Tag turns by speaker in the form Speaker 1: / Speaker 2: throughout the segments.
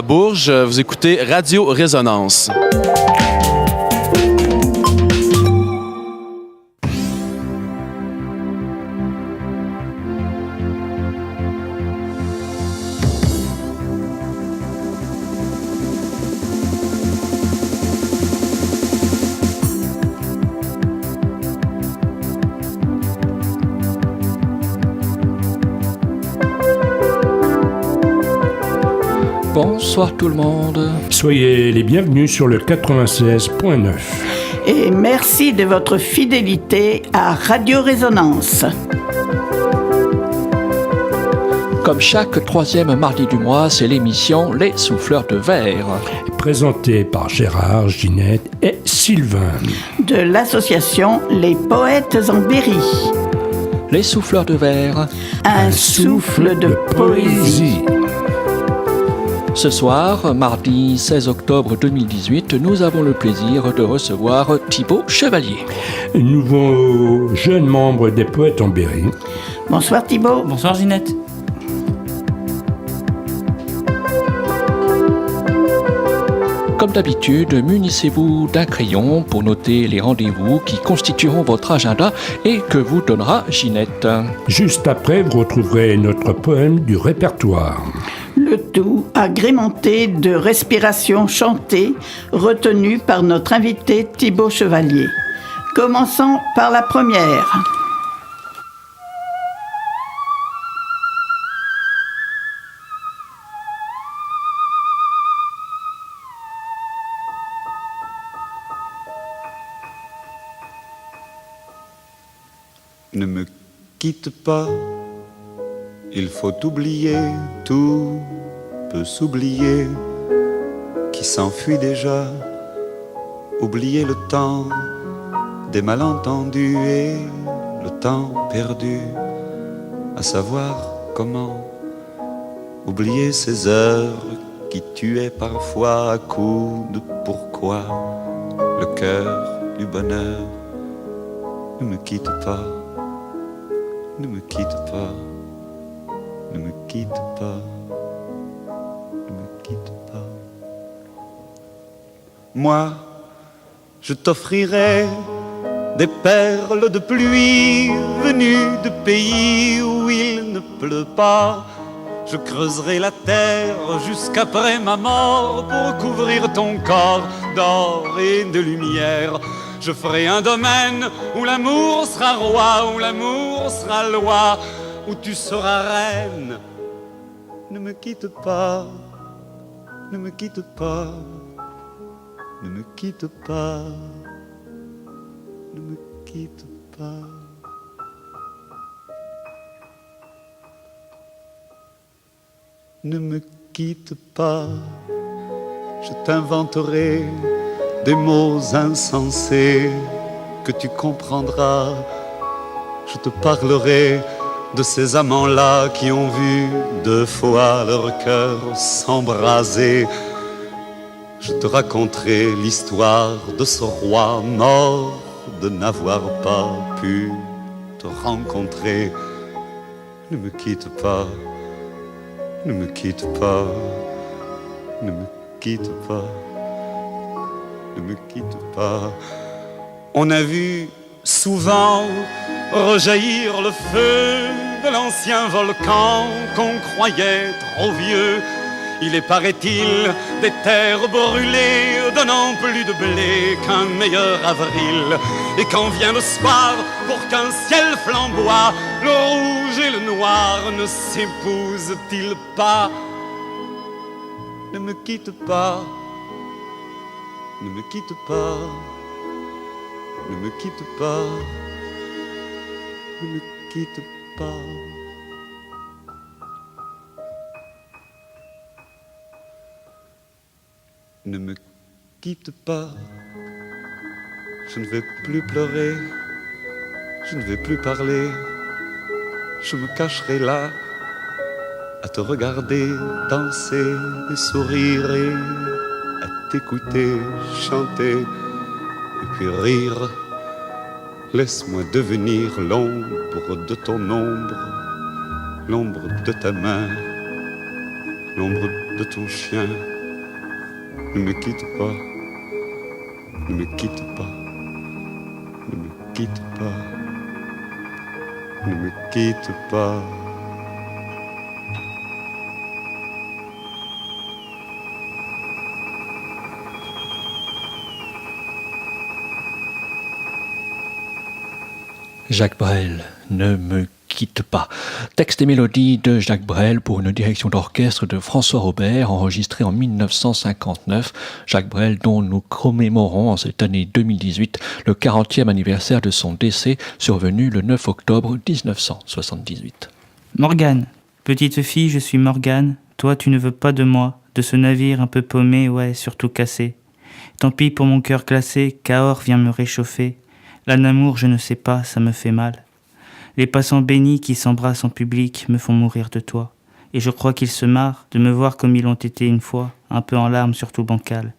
Speaker 1: à Bourges. Vous écoutez Radio Résonance.
Speaker 2: Bonsoir tout le monde.
Speaker 3: Soyez les bienvenus sur le 96.9.
Speaker 4: Et merci de votre fidélité à Radio Résonance.
Speaker 2: Comme chaque troisième mardi du mois, c'est l'émission Les Souffleurs de Verre.
Speaker 3: Présentée par Gérard, Ginette et Sylvain.
Speaker 4: De l'association Les Poètes en Berry.
Speaker 2: Les Souffleurs de Verre.
Speaker 4: Un souffle de poésie.
Speaker 2: Ce soir, mardi 16 octobre 2018, nous avons le plaisir de recevoir Thibaut Chevalier.
Speaker 3: Nouveau jeune membre des Poètes en Berry.
Speaker 4: Bonsoir Thibaut.
Speaker 5: Bonsoir Ginette.
Speaker 2: Comme d'habitude, munissez-vous d'un crayon pour noter les rendez-vous qui constitueront votre agenda et que vous donnera Ginette.
Speaker 3: Juste après, vous retrouverez notre poème du répertoire.
Speaker 4: Le tout agrémenté de respirations chantées retenues par notre invité Thibaut Chevalier. Commençons par la première.
Speaker 6: Ne me quitte pas, il faut oublier, tout peut s'oublier, qui s'enfuit déjà, oublier le temps des malentendus et le temps perdu, à savoir comment oublier ces heures qui tuaient parfois à coups de pourquoi, le cœur du bonheur. Ne me quitte pas. Ne me quitte pas, ne me quitte pas, ne me quitte pas. Moi, je t'offrirai des perles de pluie venues de pays où il ne pleut pas. Je creuserai la terre jusqu'après ma mort pour couvrir ton corps d'or et de lumière. Je ferai un domaine où l'amour sera roi, où l'amour sera loi, où tu seras reine. Ne me quitte pas, ne me quitte pas, ne me quitte pas, ne me quitte pas. Ne me quitte pas, je t'inventerai des mots insensés que tu comprendras. Je te parlerai de ces amants-là qui ont vu 2 fois leur cœur s'embraser. Je te raconterai l'histoire de ce roi mort de n'avoir pas pu te rencontrer. Ne me quitte pas, ne me quitte pas, ne me quitte pas. Ne me quitte pas. On a vu souvent rejaillir le feu de l'ancien volcan qu'on croyait trop vieux. Il est, paraît-il, des terres brûlées donnant plus de blé qu'un meilleur avril. Et quand vient le soir, pour qu'un ciel flamboie, le rouge et le noir ne s'épousent-ils pas? Ne me quitte pas. Ne me quitte pas, ne me quitte pas, ne me quitte pas. Ne me quitte pas, je ne vais plus pleurer, je ne vais plus parler, je me cacherai là, à te regarder danser et sourire et t'écouter, chanter et puis rire. Laisse-moi devenir l'ombre de ton ombre, l'ombre de ta main, l'ombre de ton chien. Ne me quitte pas, ne me quitte pas, ne me quitte pas, ne me quitte pas.
Speaker 2: Jacques Brel, ne me quitte pas. Texte et mélodie de Jacques Brel pour une direction d'orchestre de François Robert, enregistré en 1959. Jacques Brel, dont nous commémorons en cette année 2018 le 40e anniversaire de son décès, survenu le 9 octobre 1978.
Speaker 5: Morgane, petite fille, je suis Morgane. Toi, tu ne veux pas de moi, de ce navire un peu paumé, ouais, surtout cassé. Tant pis pour mon cœur glacé, Cahors vient me réchauffer. Là, d'amour, je ne sais pas, ça me fait mal. Les passants bénis qui s'embrassent en public me font mourir de toi. Et je crois qu'ils se marrent de me voir comme ils l'ont été une fois, un peu en larmes, surtout bancal.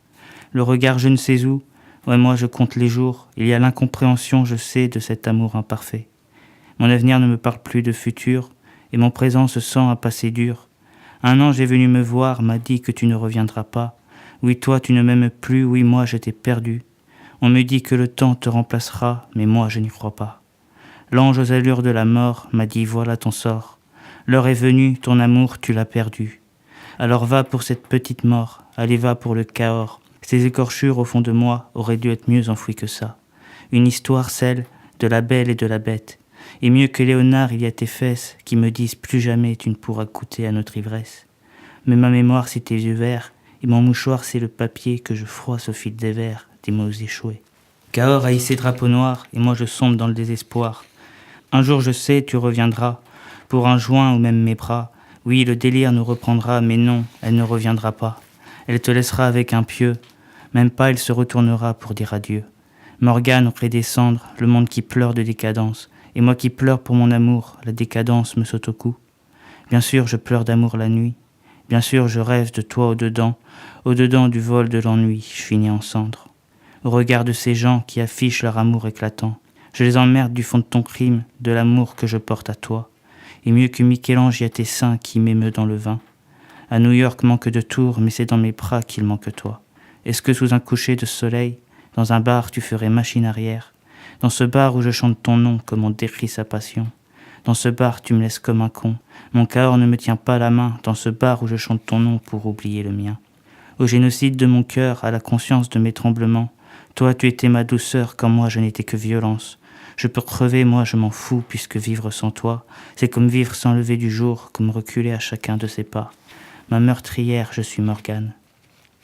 Speaker 5: Le regard je ne sais où, ouais moi je compte les jours, il y a l'incompréhension, je sais, de cet amour imparfait. Mon avenir ne me parle plus de futur, et mon présent se sent un passé dur. Un ange est venu me voir, m'a dit que tu ne reviendras pas. Oui toi tu ne m'aimes plus, oui moi je t'ai perdu. On me dit que le temps te remplacera, mais moi je n'y crois pas. L'ange aux allures de la mort m'a dit voilà ton sort. L'heure est venue, ton amour tu l'as perdu. Alors va pour cette petite mort, allez va pour le Cahors. Ces écorchures au fond de moi auraient dû être mieux enfouies que ça. Une histoire celle de la belle et de la bête. Et mieux que Léonard il y a tes fesses qui me disent plus jamais tu ne pourras goûter à notre ivresse. Mais ma mémoire c'est tes yeux verts, et mon mouchoir c'est le papier que je froisse au fil des vers. Des mots échoués. Cahors a hissé drapeau noir, et moi je sombre dans le désespoir. Un jour je sais, tu reviendras, pour un joint ou même mes bras. Oui, le délire nous reprendra, mais non, elle ne reviendra pas. Elle te laissera avec un pieu, même pas il se retournera pour dire adieu. Morgane aurait des cendres, le monde qui pleure de décadence, et moi qui pleure pour mon amour, la décadence me saute au cou. Bien sûr je pleure d'amour la nuit, bien sûr je rêve de toi au-dedans du vol de l'ennui, je finis en cendres. Au regard de ces gens qui affichent leur amour éclatant, je les emmerde du fond de ton crime, de l'amour que je porte à toi. Et mieux que Michel-Ange, il y a tes seins qui m'émeut dans le vin. À New York manque de tours, mais c'est dans mes bras qu'il manque toi. Est-ce que sous un coucher de soleil, dans un bar tu ferais machine arrière? Dans ce bar où je chante ton nom comme on décrit sa passion. Dans ce bar tu me laisses comme un con, mon Cahors ne me tient pas la main. Dans ce bar où je chante ton nom pour oublier le mien. Au génocide de mon cœur, à la conscience de mes tremblements, toi tu étais ma douceur quand moi je n'étais que violence. Je peux crever, moi je m'en fous, puisque vivre sans toi, c'est comme vivre sans lever du jour, comme reculer à chacun de ses pas. Ma meurtrière, je suis Morgane.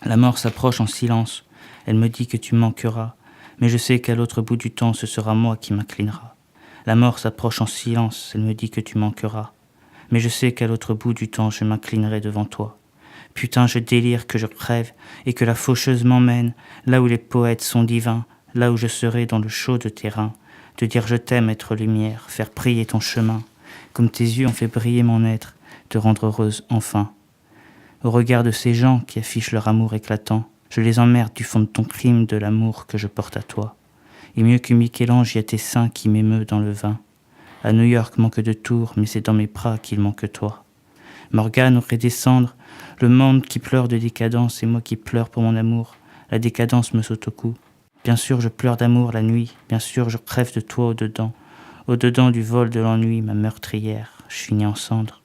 Speaker 5: La mort s'approche en silence, elle me dit que tu manqueras, mais je sais qu'à l'autre bout du temps, ce sera moi qui m'inclinera. La mort s'approche en silence, elle me dit que tu manqueras, mais je sais qu'à l'autre bout du temps, je m'inclinerai devant toi. Putain, je délire que je crève et que la faucheuse m'emmène là où les poètes sont divins, là où je serai dans le chaud de tes reins, te dire je t'aime, être lumière, faire prier ton chemin, comme tes yeux ont fait briller mon être, te rendre heureuse enfin. Au regard de ces gens qui affichent leur amour éclatant, je les emmerde du fond de ton crime, de l'amour que je porte à toi. Et mieux que Michel-Ange, il y a tes seins qui m'émeut dans le vin. À New York manque de tours, mais c'est dans mes bras qu'il manque toi. Morgane aurait des cendres, le monde qui pleure de décadence et moi qui pleure pour mon amour. La décadence me saute au cou. Bien sûr je pleure d'amour la nuit, bien sûr je crève de toi au-dedans du vol de l'ennui, ma meurtrière, je finis en cendres.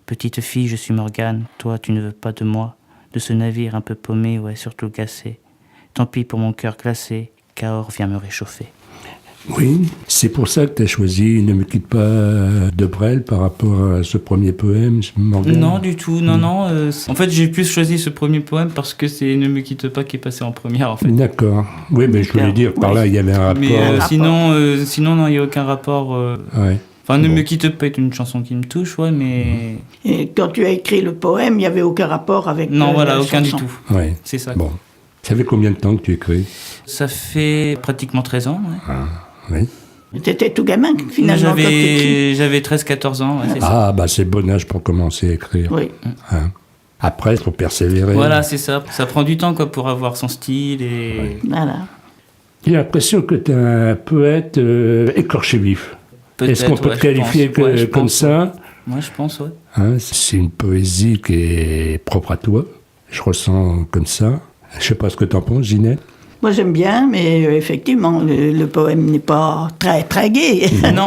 Speaker 5: Petite fille, je suis Morgane, toi tu ne veux pas de moi, de ce navire un peu paumé, ouais surtout gassé. Tant pis pour mon cœur glacé, Cahors vient me réchauffer.
Speaker 3: Oui, c'est pour ça que tu as choisi Ne me quitte pas de Brel par rapport à ce premier poème, Morgane?
Speaker 5: Non, du tout, non. En fait, j'ai plus choisi ce premier poème parce que c'est Ne me quitte pas qui est passé en première, en fait.
Speaker 3: D'accord. Oui, mais je voulais dire, par là, il y avait un rapport.
Speaker 5: Mais sinon, non, il n'y a aucun rapport.
Speaker 3: Ouais.
Speaker 5: Enfin, Ne me quitte pas est une chanson qui me touche, ouais, mais...
Speaker 4: Et quand tu as écrit le poème, il n'y avait aucun rapport avec
Speaker 5: non, voilà,
Speaker 4: la
Speaker 5: aucun
Speaker 4: chanson.
Speaker 5: du tout.
Speaker 3: Ouais.
Speaker 5: C'est ça.
Speaker 3: Bon. Ça fait combien de temps que tu écris?
Speaker 5: Ça fait pratiquement 13 ans, ouais.
Speaker 3: Ah, oui.
Speaker 4: T'étais tout gamin, finalement, quand t'écris.
Speaker 5: J'avais 13-14 ans, ouais, c'est ça.
Speaker 3: Ah, bah c'est bon âge pour commencer à écrire.
Speaker 4: Oui.
Speaker 3: Hein. Après, il faut persévérer.
Speaker 5: Voilà, c'est ça. Ça prend du temps, quoi, pour avoir son style et...
Speaker 3: Ouais.
Speaker 4: Voilà.
Speaker 3: J'ai l'impression que tu es un poète écorché vif. Est-ce qu'on peut te qualifier comme ça?
Speaker 5: Moi, je pense, ouais.
Speaker 3: Hein, c'est une poésie qui est propre à toi. Je ressens comme ça. Je sais pas ce que tu en penses, Ginette.
Speaker 4: Moi, j'aime bien, mais effectivement, le poème n'est pas très, très gai.
Speaker 5: Non.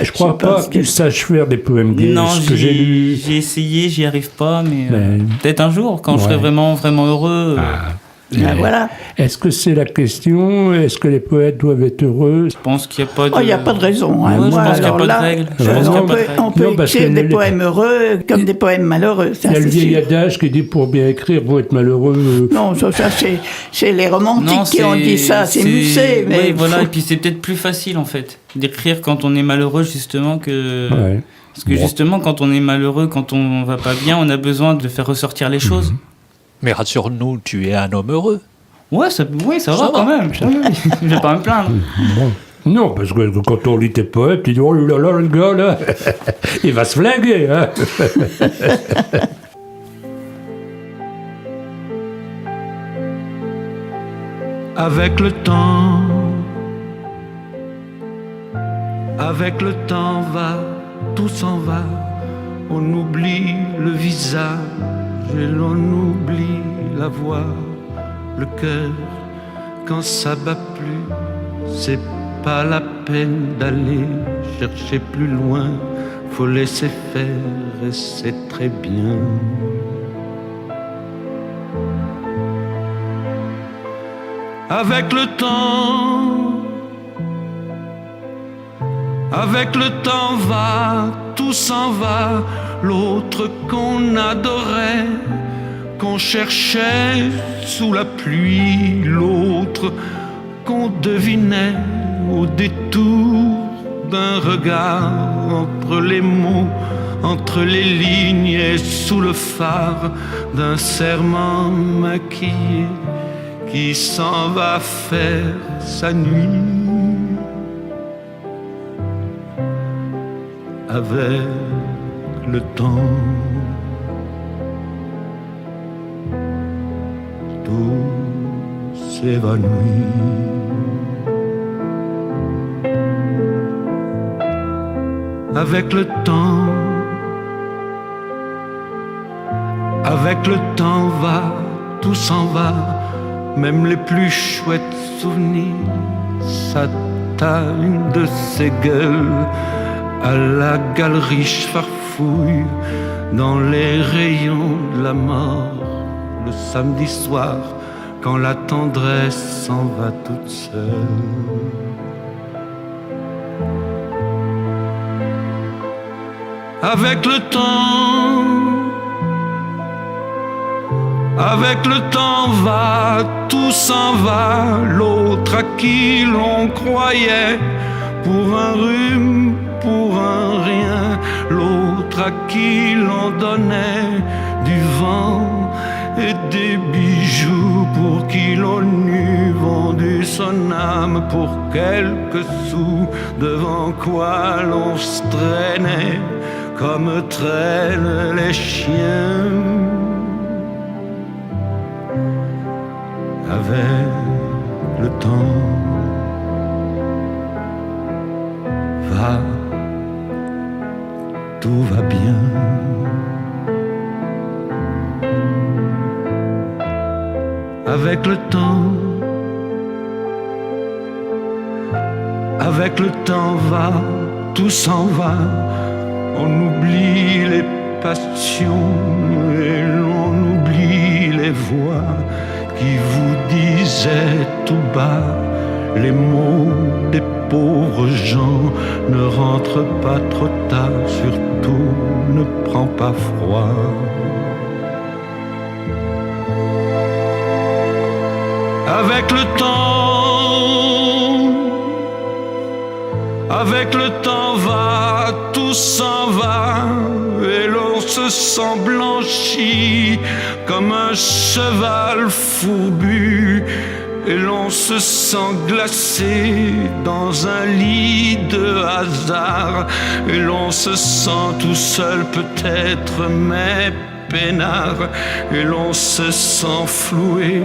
Speaker 3: Je crois pas que tu saches faire des poèmes gays.
Speaker 5: Non,
Speaker 3: Ce que j'ai lu.
Speaker 5: j'ai essayé, j'y arrive pas, mais
Speaker 3: Ben,
Speaker 5: peut-être un jour, quand je serai vraiment, vraiment heureux.
Speaker 4: Voilà.
Speaker 3: Est-ce que c'est la question? Est-ce que les poètes doivent être heureux?
Speaker 5: Je pense qu'il n'y a pas de...
Speaker 4: Oh, il n'y a pas de raison. Hein.
Speaker 5: Ouais, je
Speaker 4: Moi,
Speaker 5: pense qu'il n'y a
Speaker 4: alors
Speaker 5: pas
Speaker 4: là,
Speaker 5: de règle.
Speaker 4: on peut
Speaker 3: Non, parce
Speaker 4: écrire
Speaker 3: que
Speaker 4: des poèmes heureux comme des poèmes malheureux. Ça,
Speaker 3: Il y a le
Speaker 4: c'est
Speaker 3: vieil
Speaker 4: sûr.
Speaker 3: adage qui dit pour bien écrire, faut être malheureux.
Speaker 4: Non, ça c'est les romantiques qui ont dit ça. C'est Musset. Mais
Speaker 5: Oui, voilà,
Speaker 4: faut-
Speaker 5: et puis c'est peut-être plus facile, en fait, d'écrire quand on est malheureux, justement, que...
Speaker 3: Ouais.
Speaker 5: Parce que justement, quand on est malheureux, quand on va pas bien, on a besoin de faire ressortir les choses.
Speaker 2: Mais rassure-nous, tu es un homme heureux.
Speaker 5: Ouais, ça va quand même. Oui, je vais pas me plaindre.
Speaker 3: Bon. Non, parce que quand on lit tes poètes, tu dis oh là là, le gars là, il va se flinguer. Hein.
Speaker 6: Avec le temps tout s'en va, on oublie le visage et l'on oublie la voix, le cœur, quand ça bat plus, c'est pas la peine d'aller chercher plus loin, faut laisser faire et c'est très bien. Avec le temps va, tout s'en va, l'autre qu'on adorait, qu'on cherchait sous la pluie, l'autre qu'on devinait au détour d'un regard, entre les mots, entre les lignes et sous le phare d'un serment maquillé qui s'en va faire sa nuit. Avec le temps, tout s'évanouit. Avec le temps va, tout s'en va, même les plus chouettes souvenirs s'atteignent de ces gueules. À la galerie farfouille dans les rayons de la mort, le samedi soir quand la tendresse s'en va toute seule. Avec le temps va, tout s'en va, l'autre à qui l'on croyait pour un rhume, pour un rien, l'autre à qui l'on donnait du vent et des bijoux, pour qui l'on eût vendu son âme pour quelques sous, devant quoi l'on se traînait comme traînent les chiens. Avec le temps va, tout va bien. Avec le temps va, tout s'en va, on oublie les passions et l'on oublie les voix qui vous disaient tout bas les mots des pauvres gens. Ne rentre pas trop tard, surtout ne prends pas froid. Avec le temps va, tout s'en va, et l'on se sent blanchi comme un cheval fourbu, et l'on se sent glacé dans un lit de hasard, et l'on se sent tout seul peut-être, mais peinard, et l'on se sent floué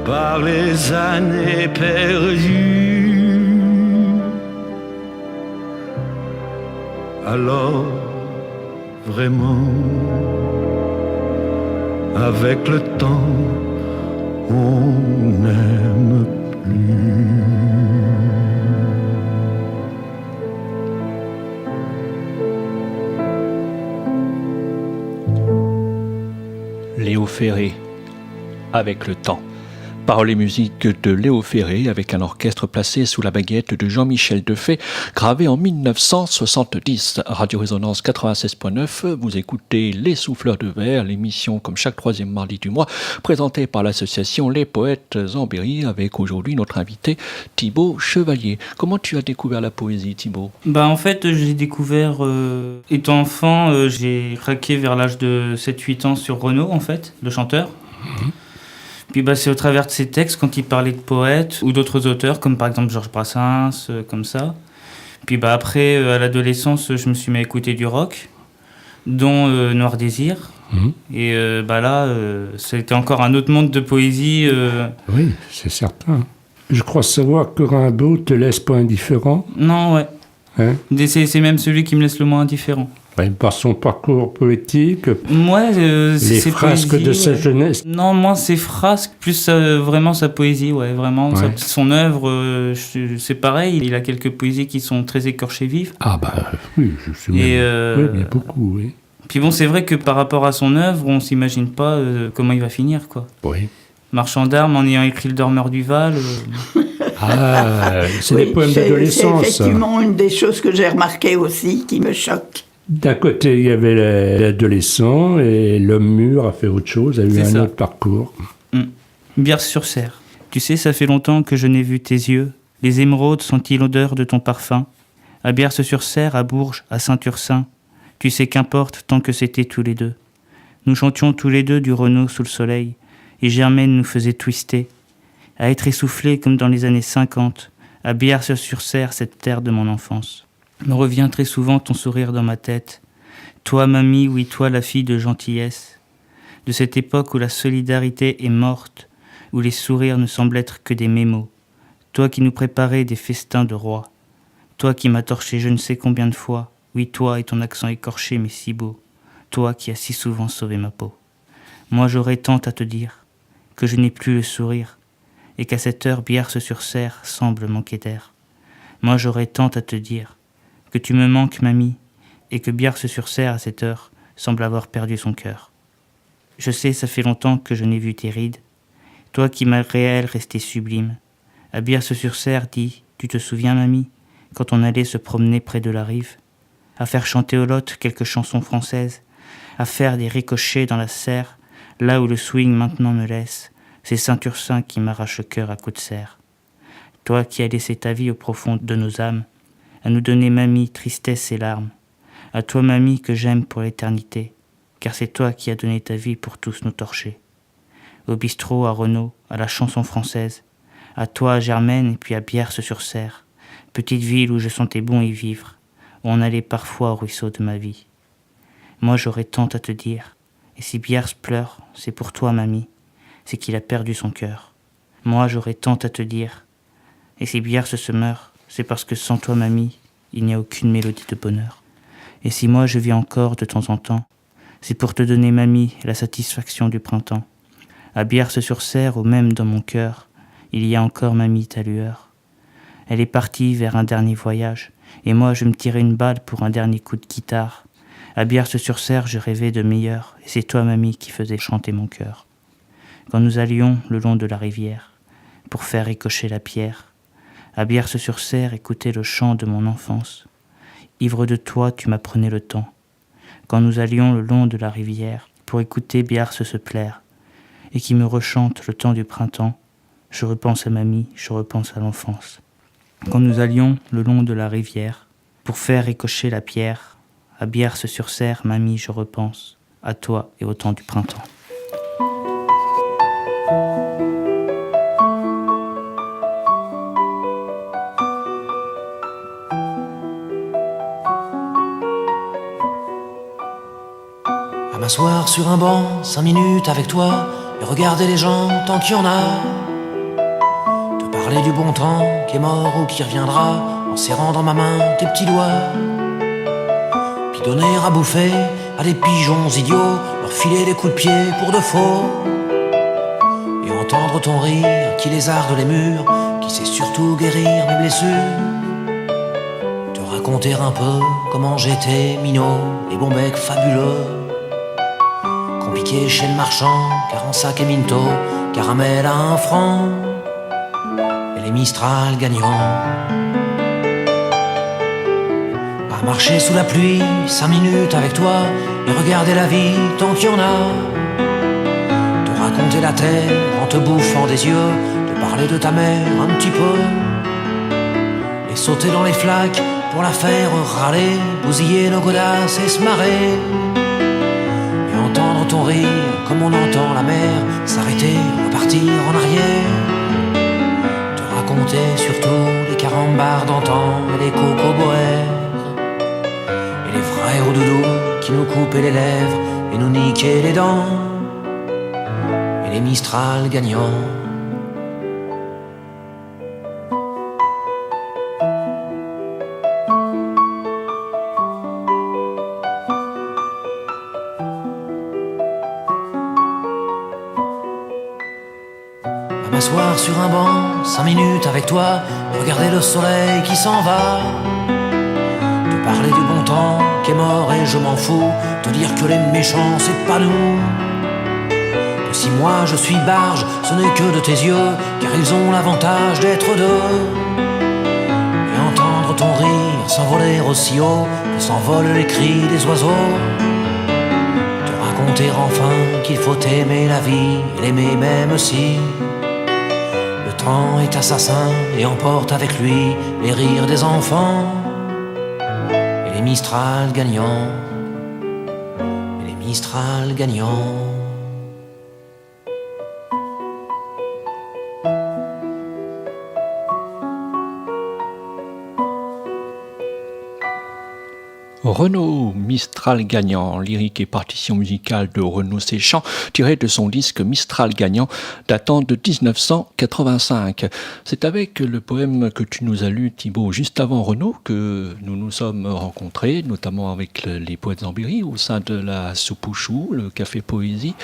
Speaker 6: par les années perdues. Alors, vraiment, avec le temps,
Speaker 3: on n'aime plus.
Speaker 2: Léo Ferré, avec le temps. Paroles et musique de Léo Ferré avec un orchestre placé sous la baguette de Jean-Michel Defay, gravé en 1970. Radio Résonance 96.9, vous écoutez Les Souffleurs de Verre, l'émission comme chaque troisième mardi du mois, présentée par l'association Les Poètes en Berry, avec aujourd'hui notre invité Thibaut Chevalier. Comment tu as découvert la poésie, Thibaut ?
Speaker 5: En fait, j'ai découvert, étant enfant, j'ai craqué vers l'âge de 7-8 ans sur Renaud, en fait, le chanteur. Puis c'est au travers de ses textes, quand il parlait de poètes ou d'autres auteurs, comme par exemple Georges Brassens, comme ça. Puis après, à l'adolescence, je me suis mis à écouter du rock, dont Noir Désir. Et là, c'était encore un autre monde de poésie.
Speaker 3: Oui, c'est certain. Je crois savoir que Rimbaud te laisse pas indifférent.
Speaker 5: Non, ouais.
Speaker 3: Hein?
Speaker 5: C'est même celui qui me laisse le moins indifférent.
Speaker 3: Ouais, par son parcours poétique,
Speaker 5: Moi,
Speaker 3: les frasques
Speaker 5: poésie,
Speaker 3: de sa jeunesse.
Speaker 5: Non, moi, ses frasques, plus vraiment sa poésie, vraiment.
Speaker 3: Ouais.
Speaker 5: Son œuvre, c'est pareil, il a quelques poésies qui sont très écorchées vives.
Speaker 3: Ah oui, je suis
Speaker 5: Et
Speaker 3: oui, il y a beaucoup, oui.
Speaker 5: Puis c'est vrai que par rapport à son œuvre, on s'imagine pas comment il va finir, quoi.
Speaker 3: Oui.
Speaker 5: Marchand d'armes, en ayant écrit Le Dormeur du Val.
Speaker 3: C'est des poèmes d'adolescence.
Speaker 4: C'est effectivement une des choses que j'ai remarquées aussi, qui me choque.
Speaker 3: D'un côté, il y avait l'adolescent et l'homme mûr a fait autre chose, a eu un autre parcours.
Speaker 5: Biars-sur-Cère. Tu sais, ça fait longtemps que je n'ai vu tes yeux. Les émeraudes sentent-ils l'odeur de ton parfum. À Biars-sur-Cère, à Bourges, à Saint-Ursin. Tu sais qu'importe tant que c'était tous les deux. Nous chantions tous les deux du Renaud sous le soleil, et Germaine nous faisait twister, à être essoufflés comme dans les années 50, à Biars-sur-Cère, cette terre de mon enfance. Me revient très souvent ton sourire dans ma tête. Toi, mamie, oui, toi, la fille de gentillesse. De cette époque où la solidarité est morte, où les sourires ne semblent être que des mémos. Toi qui nous préparais des festins de rois. Toi qui m'as torché je ne sais combien de fois. Oui, toi et ton accent écorché mais si beau. Toi qui as si souvent sauvé ma peau. Moi j'aurais tant à te dire, que je n'ai plus le sourire, et qu'à cette heure Biars-sur-Cère semble manquer d'air. Moi j'aurais tant à te dire, que tu me manques, mamie, et que Biars-sur-Cère, à cette heure, semble avoir perdu son cœur. Je sais, ça fait longtemps que je n'ai vu tes rides, toi qui m'as réel resté sublime. À Biars-sur-Cère, dis, tu te souviens, mamie, quand on allait se promener près de la rive, à faire chanter aux lottes quelques chansons françaises, à faire des ricochets dans la serre, là où le swing maintenant me laisse, c'est Saint-Ursin qui m'arrache le cœur à coups de serre. Toi qui as laissé ta vie au profond de nos âmes, à nous donner, mamie, tristesse et larmes. À toi, mamie, que j'aime pour l'éternité, car c'est toi qui as donné ta vie pour tous nous torcher. Au bistrot, à Renaud, à la chanson française, à toi, à Germaine, et puis à Biars-sur-Cère, petite ville où je sentais bon y vivre, où on allait parfois au ruisseau de ma vie. Moi, j'aurais tant à te dire, et si Biars pleure, c'est pour toi, mamie, c'est qu'il a perdu son cœur. Moi, j'aurais tant à te dire, et si Biars se meurt, c'est parce que sans toi, mamie, il n'y a aucune mélodie de bonheur. Et si moi je vis encore de temps en temps, c'est pour te donner, mamie, la satisfaction du printemps. À Biars-sur-Cère, ou même dans mon cœur, il y a encore, mamie, ta lueur. Elle est partie vers un dernier voyage, et moi je me tirais une balle pour un dernier coup de guitare. À Biars-sur-Cère, je rêvais de meilleur, et c'est toi, mamie, qui faisais chanter mon cœur. Quand nous allions le long de la rivière, pour faire écocher la pierre, à Biars-sur-Cère, écouter le chant de mon enfance. Ivre de toi, tu m'apprenais le temps. Quand nous allions le long de la rivière, pour écouter Biars se plaire, et qui me rechante le temps du printemps, je repense à mamie, je repense à l'enfance. Quand nous allions le long de la rivière, pour faire écocher la pierre, à Biars-sur-Cère, mamie, je repense à toi et au temps du printemps.
Speaker 7: À m'asseoir sur un banc, 5 minutes avec toi, et regarder les gens tant qu'il y en a. Te parler du bon temps qui est mort ou qui reviendra, en serrant dans ma main tes petits doigts. Puis donner à bouffer à des pigeons idiots, leur filer des coups de pied pour de faux. Et entendre ton rire qui lézarde les murs, qui sait surtout guérir mes blessures. Te raconter un peu comment j'étais minot, les bons becs fabuleux qu'on piquait chez le marchand, car en sac et minto, caramel à 1 franc, et les Mistral gagnants. À marcher sous la pluie 5 minutes avec toi et regarder la vie tant qu'il y en a. Te raconter la terre en te bouffant des yeux, te parler de ta mère un petit peu, et sauter dans les flaques pour la faire râler, bousiller nos godasses et se marrer, et entendre ton rire comme on entend la mer s'arrêter, repartir en arrière. Te raconter surtout les carambars d'antan et les cocoboères, et les frères au doudou qui nous coupaient les lèvres et nous niquaient les dents, et les Mistral gagnants. À m'asseoir sur un banc 5 minutes avec toi, regarder le soleil qui s'en va, te parler du bon temps qui est mort et je m'en fous, te dire que les méchants c'est pas nous, que si moi je suis barge ce n'est que de tes yeux, car ils ont l'avantage d'être deux, et entendre ton rire s'envoler aussi haut que s'envolent les cris des oiseaux, te raconter enfin qu'il faut aimer la vie et l'aimer même si le temps est assassin et emporte avec lui les rires des enfants, et les Mistral gagnants, et les Mistral gagnants.
Speaker 2: Renaud, Mistral gagnant, lyrique et partition musicale de Renaud Séchant, tiré de son disque Mistral gagnant, datant de 1985. C'est avec le poème que tu nous as lu, Thibaut, juste avant Renaud, que nous nous sommes rencontrés, notamment avec les poètes Zambiri, au sein de la Soupe aux choux, le café poésie.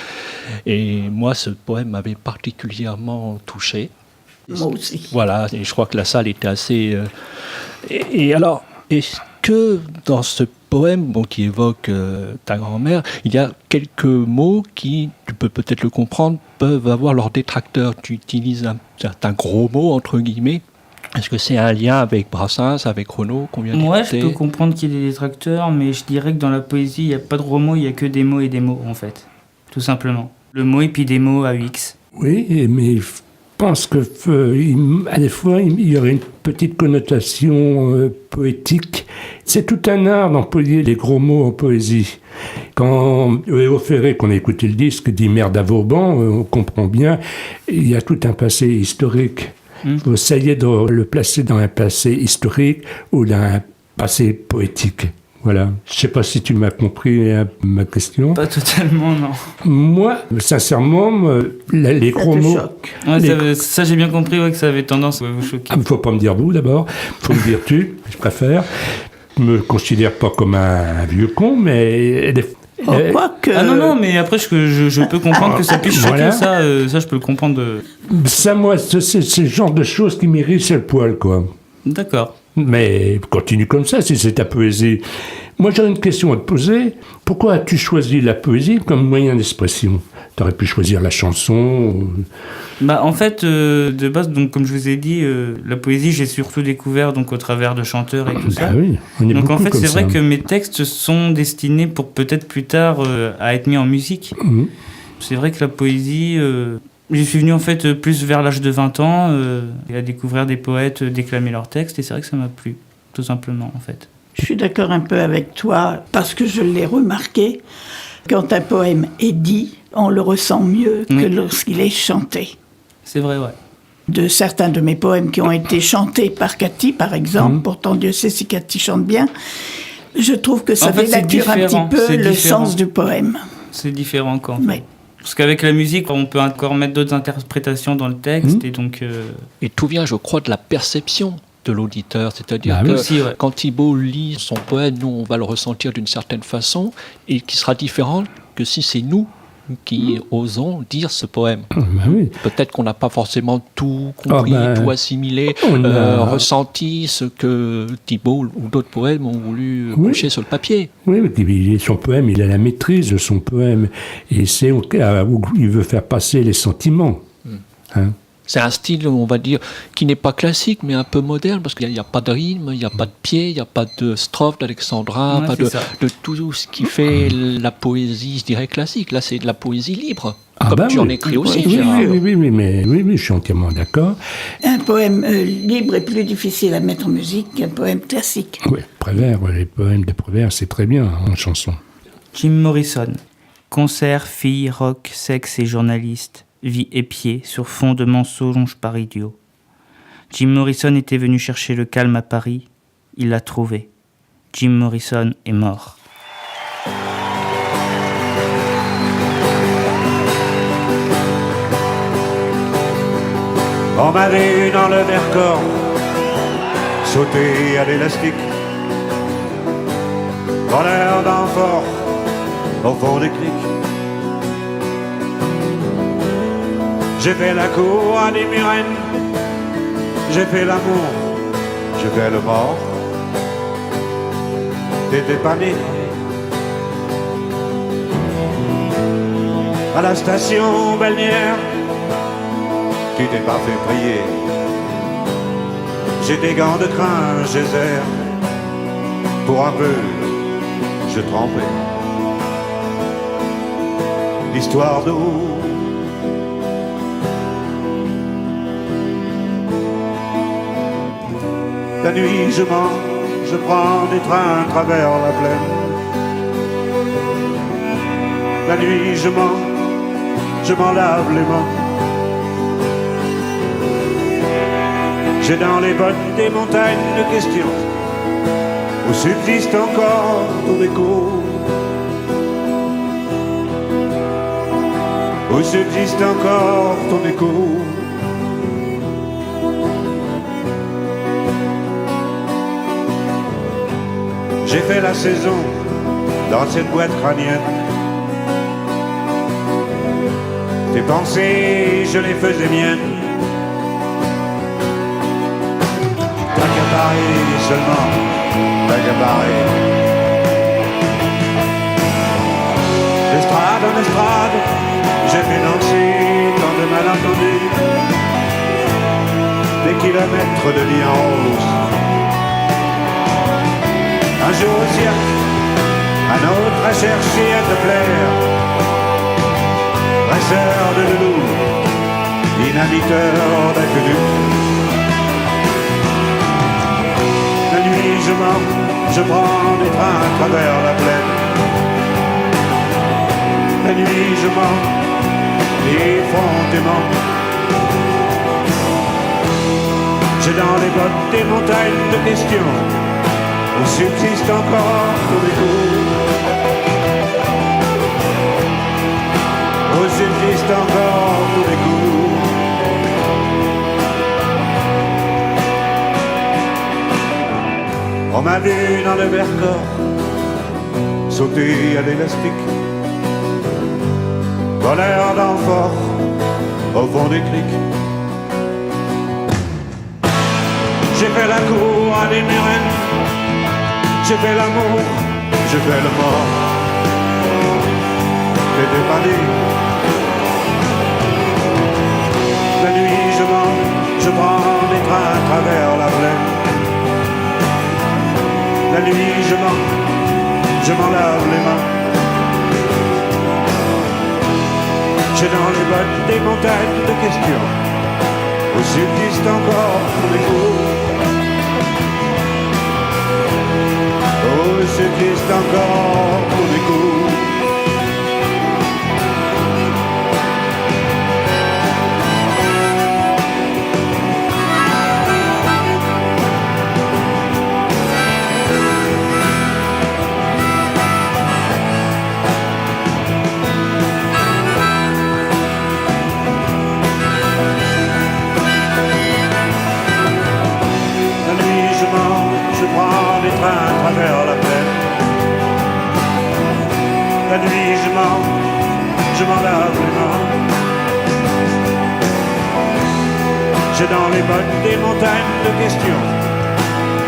Speaker 2: Et moi, ce poème m'avait particulièrement touché.
Speaker 4: Moi aussi.
Speaker 2: Voilà, et je crois que la salle était assez... Et alors, est-ce que dans ce poème qui évoque ta grand-mère, il y a quelques mots qui, tu peux peut-être le comprendre, peuvent avoir leurs détracteurs. Tu utilises un certain gros mot, entre guillemets. Est-ce que c'est un lien avec Brassens, avec Renaud qu'on vient
Speaker 5: Moi,
Speaker 2: d'écouter ?
Speaker 5: je peux comprendre qu'il y ait des détracteurs, mais je dirais que dans la poésie, il n'y a pas de gros mots, il n'y a que des mots et des mots, en fait. Tout simplement. Le mot et puis des mots à X.
Speaker 3: Oui, mais je pense que à des fois, il y aurait une petite connotation poétique. C'est tout un art d'employer les gros mots en poésie. Quand Léo Ferré, qu'on a écouté le disque, dit « merde à Vauban », on comprend bien, il y a tout un passé historique. Il faut essayer de le placer dans un passé historique ou dans un passé poétique. Voilà. Je ne sais pas si tu m'as compris ma question.
Speaker 5: Pas totalement, non.
Speaker 3: Moi, sincèrement, les gros mots...
Speaker 5: Ouais, ça, j'ai bien compris que ça avait tendance à vous choquer.
Speaker 3: Il ne faut pas me dire vous d'abord, il faut me dire tu, je préfère. Je ne me considère pas comme un vieux con, mais...
Speaker 4: Quoique...
Speaker 5: Ah non, mais après, je peux comprendre que ça puisse choquer,
Speaker 3: Voilà.
Speaker 5: ça je peux le comprendre.
Speaker 3: Ça, moi, c'est le genre de choses qui m'irrissent le poil, quoi.
Speaker 5: D'accord.
Speaker 3: Mais continue comme ça, si c'est ta poésie. Moi, j'aurais une question à te poser. Pourquoi as-tu choisi la poésie comme moyen d'expression ? Tu aurais pu choisir la chanson.
Speaker 5: Bah, en fait, de base, donc, comme je vous ai dit, la poésie, j'ai surtout découvert donc, au travers de chanteurs et tout ça.
Speaker 3: Ah oui, on est
Speaker 5: Donc
Speaker 3: beaucoup
Speaker 5: en fait,
Speaker 3: comme
Speaker 5: c'est
Speaker 3: ça.
Speaker 5: vrai que mes textes sont destinés pour peut-être plus tard à être mis en musique.
Speaker 3: Mhm.
Speaker 5: C'est vrai que la poésie... J'y suis venu en fait plus vers l'âge de 20 ans et à découvrir des poètes déclamer leurs textes et c'est vrai que ça m'a plu, tout simplement en fait.
Speaker 4: Je suis d'accord un peu avec toi parce que je l'ai remarqué. Quand un poème est dit, on le ressent mieux que lorsqu'il est chanté.
Speaker 5: C'est vrai, ouais.
Speaker 4: De certains de mes poèmes qui ont été chantés par Cathy, par exemple, pourtant Dieu sait si Cathy chante bien, je trouve que ça
Speaker 5: En fait, c'est
Speaker 4: dénature un petit
Speaker 5: différent,
Speaker 4: peu
Speaker 5: c'est
Speaker 4: le
Speaker 5: différent.
Speaker 4: sens du poème.
Speaker 5: C'est différent quand même.
Speaker 4: Oui.
Speaker 5: Parce qu'avec la musique, on peut encore mettre d'autres interprétations dans le texte et donc...
Speaker 2: Et tout vient, je crois, de la perception de l'auditeur. C'est-à-dire
Speaker 3: Bah
Speaker 2: que
Speaker 3: oui.
Speaker 5: Aussi, ouais.
Speaker 2: quand Thibaut lit son poème, nous, on va le ressentir d'une certaine façon et qui sera différent que si c'est nous, qui osons dire ce poème.
Speaker 3: Oui.
Speaker 2: Peut-être qu'on n'a pas forcément tout compris, tout assimilé, ressenti ce que Thibault ou d'autres poèmes ont voulu coucher sur le papier.
Speaker 3: Oui, son poème, il a la maîtrise de son poème. Et c'est où il veut faire passer les sentiments. Hein?
Speaker 2: C'est un style, on va dire, qui n'est pas classique, mais un peu moderne, parce qu'il n'y a pas de rythme, il n'y a pas de pied, il n'y a pas de strophe d'alexandrin, pas de tout ce qui fait la poésie, je dirais, classique. Là, c'est de la poésie libre, comme tu en écris aussi, Gérard.
Speaker 3: Oui, je suis entièrement d'accord.
Speaker 4: Un poème libre est plus difficile à mettre en musique qu'un poème classique.
Speaker 3: Oui, Prévert, les poèmes de Prévert, c'est très bien en chanson.
Speaker 5: Jim Morrison. Concert, filles, rock, sexe et journaliste. Vie épiée sur fond de mensonges par idiots. Jim Morrison était venu chercher le calme à Paris. Il l'a trouvé. Jim Morrison est mort.
Speaker 8: On m'a vu dans le Vercors sauter à l'élastique, voleur d'enfort au fond des clics. J'ai fait la cour à des murennes, j'ai fait l'amour, j'ai fait le mort. T'étais pas né. À la station balnéaire, tu t'es pas fait prier. J'ai des gants de crin, geyser. Pour un peu, je trempais. L'histoire d'eau. La nuit je mens, je prends des trains à travers la plaine. La nuit je mens, je m'en lave les mains. J'ai dans les bottes des montagnes de questions où subsiste encore ton écho. Où subsiste encore ton écho. J'ai fait la saison dans cette boîte crânienne. Tes pensées, je les faisais miennes. T'as qu'à Paris seulement, t'as qu'à Paris. D'estrade en estrade, j'ai fait danser tant de malentendus. Des kilomètres de lit en rose. Un jour au cirque, un autre à chercher à te plaire. Dresseur de loulou, dynamiteur d'aqueduc. La nuit je mens, je prends des trains à travers la plaine. La nuit je mens, effrontément. J'ai dans les bottes des montagnes de questions où subsiste encore ton écho. Où subsiste encore ton écho. On m'a vu dans le Vercors sauter à l'élastique, voleur d'enfort au fond des clics. J'ai fait la cour à des murennes. J'ai fait l'amour, j'ai fait le mort. T'étais pas né. La nuit je mens, je prends des trains à travers la plaine. La nuit je mens, je m'en lave les mains. J'ai dans les bottes des montagnes de questions où subsiste encore mon écho. Où subsiste encore ton écho. La nuit je mens, je prends des trains à travers la plaine. La nuit je mens, je m'en lave les mains. J'ai dans les bottes des montagnes de questions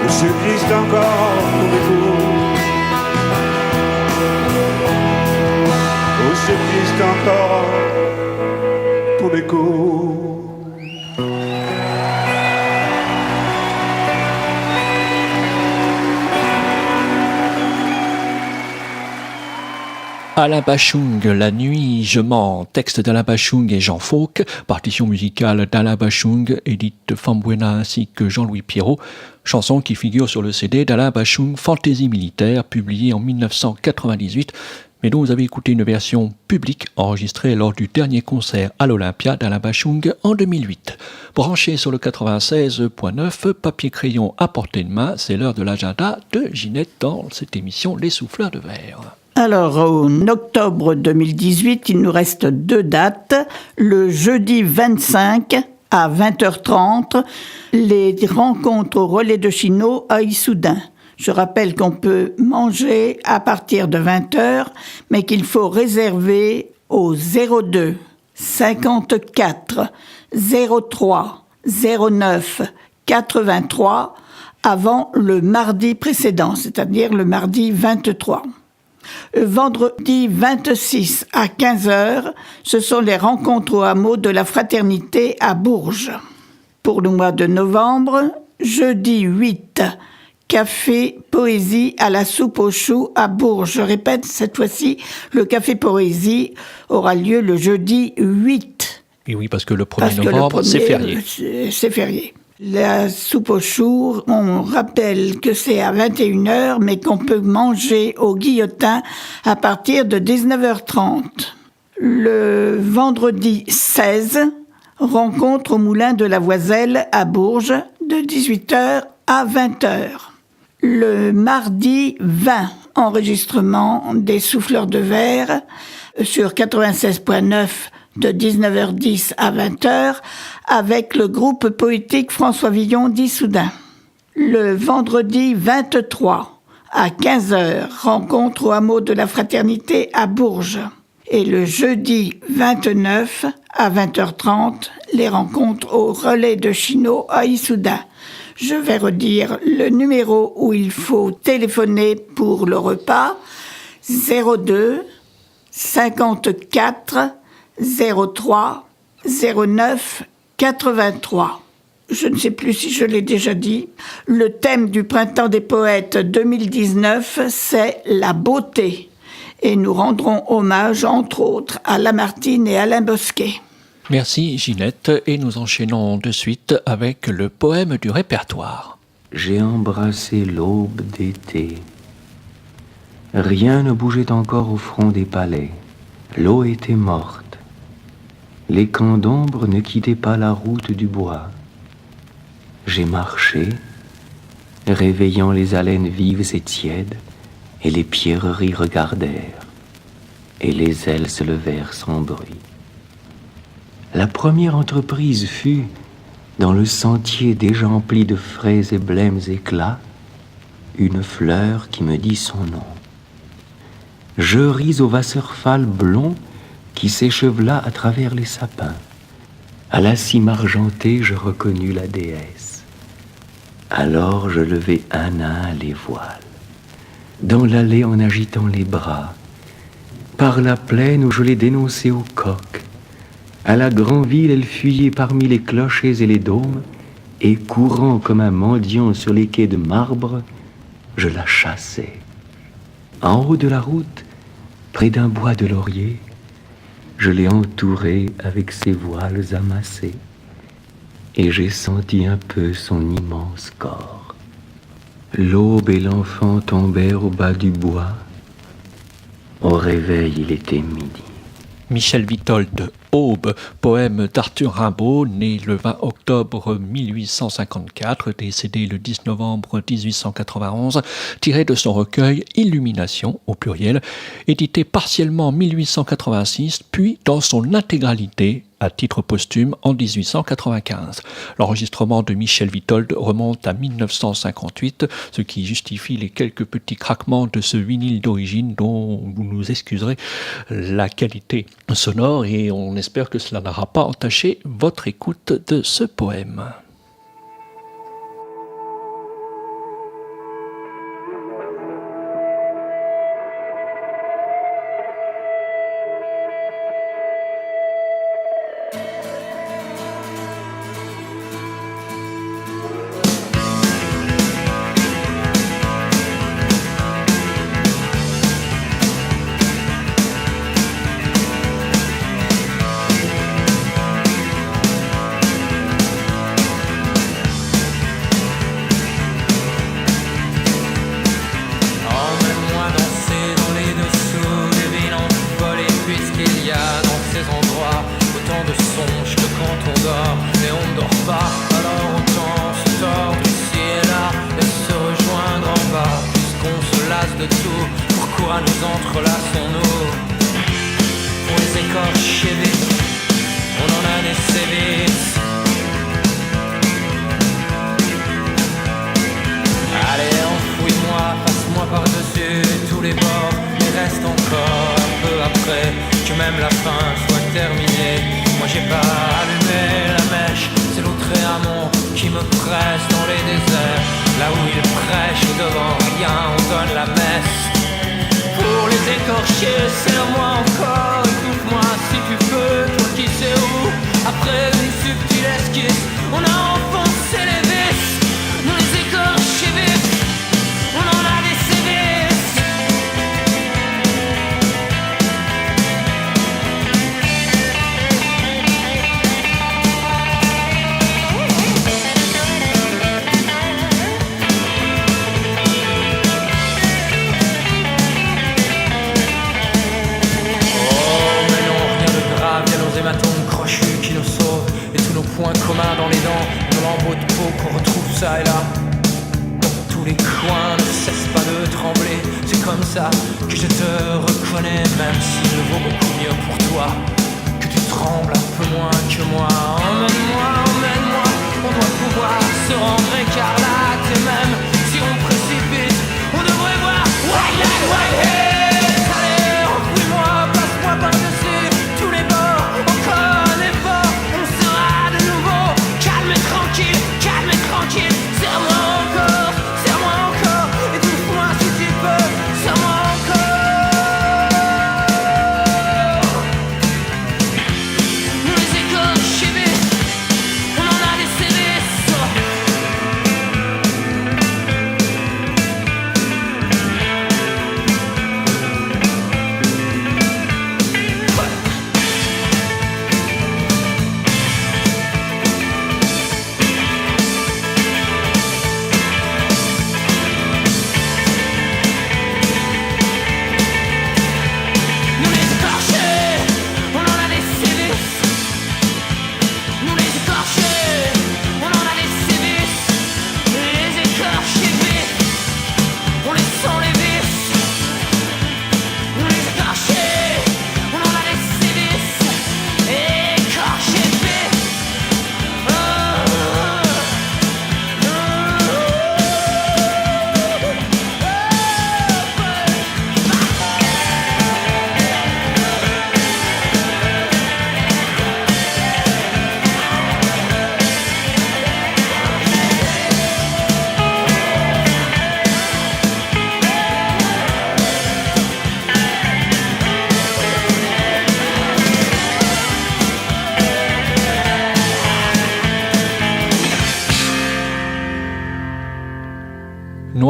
Speaker 8: où subsistent encore tous les coups. Où subsistent encore tous les coups.
Speaker 2: Alain Bachung, La nuit, je mens, texte d'Alain Bachung et Jean Fauque, partition musicale d'Alain Bachung, Edith Fambuena ainsi que Jean-Louis Pierrot, chanson qui figure sur le CD d'Alain Bachung, Fantaisie militaire, publié en 1998, mais dont vous avez écouté une version publique enregistrée lors du dernier concert à l'Olympia d'Alain Bachung en 2008. Branché sur le 96.9, papier-crayon à portée de main, c'est l'heure de l'agenda de Ginette dans cette émission Les Souffleurs de Verre.
Speaker 4: Alors, en octobre 2018, il nous reste 2 dates. Le jeudi 25 à 20h30, les rencontres au relais de Chino à Issoudun. Je rappelle qu'on peut manger à partir de 20h, mais qu'il faut réserver au 02 54 03 09 83 avant le mardi précédent, c'est-à-dire le mardi 23. Vendredi 26 à 15h, ce sont les rencontres au hameau de la Fraternité à Bourges. Pour le mois de novembre, jeudi 8, café poésie à la soupe aux choux à Bourges. Je répète, cette fois-ci, le café poésie aura lieu le jeudi 8.
Speaker 2: Et oui, parce que le 1er novembre, c'est férié.
Speaker 4: C'est férié. La soupe aux choux, on rappelle que c'est à 21h, mais qu'on peut manger au Guillotin à partir de 19h30. Le vendredi 16, rencontre au Moulin de la Voiselle à Bourges, de 18h à 20h. Le mardi 20, enregistrement des Souffleurs de Verre sur 96.9 de 19h10 à 20h avec le groupe poétique François Villon d'Issoudun. Le vendredi 23 à 15h, rencontre au hameau de la Fraternité à Bourges. Et le jeudi 29 à 20h30, les rencontres au relais de Chino à Issoudun. Je vais redire le numéro où il faut téléphoner pour le repas, 02 54 03 09 83. Je ne sais plus si je l'ai déjà dit. Le thème du Printemps des Poètes 2019, c'est la beauté. Et nous rendrons hommage, entre autres, à Lamartine et Alain Bosquet.
Speaker 2: Merci Ginette, et nous enchaînons de suite avec le poème du répertoire.
Speaker 9: J'ai embrassé l'aube d'été. Rien ne bougeait encore au front des palais. L'eau était morte. Les camps d'ombre ne quittaient pas la route du bois. J'ai marché, réveillant les haleines vives et tièdes, et les pierreries regardèrent, et les ailes se levèrent sans bruit. La première entreprise fut, dans le sentier déjà empli de frais et blêmes éclats, une fleur qui me dit son nom. Je ris au wasserfall blond qui s'échevela à travers les sapins. À la cime argentée, je reconnus la déesse. Alors je levai un à un les voiles, dans l'allée en agitant les bras, par la plaine où je les dénonçais au coq. À la grande ville, elle fuyait parmi les clochers et les dômes, et courant comme un mendiant sur les quais de marbre, je la chassais. En haut de la route, près d'un bois de laurier, je l'ai entourée avec ses voiles amassés, et j'ai senti un peu son immense corps. L'aube et l'enfant tombèrent au bas du bois. Au réveil, il était midi.
Speaker 2: Michel Vitold, Aube, poème d'Arthur Rimbaud, né le 20 octobre 1854, décédé le 10 novembre 1891, tiré de son recueil Illumination, au pluriel, édité partiellement en 1886, puis dans son intégralité à titre posthume en 1895. L'enregistrement de Michel Vitold remonte à 1958, ce qui justifie les quelques petits craquements de ce vinyle d'origine dont vous nous excuserez la qualité sonore, et on espère que cela n'aura pas entaché votre écoute de ce poème.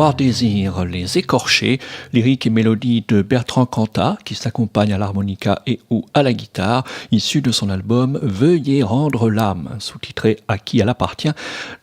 Speaker 2: Noir Désir, Les Écorchés, lyrique et mélodie de Bertrand Cantat, qui s'accompagne à l'harmonica et ou à la guitare, issu de son album Veuillez rendre l'âme, sous-titré À qui elle appartient,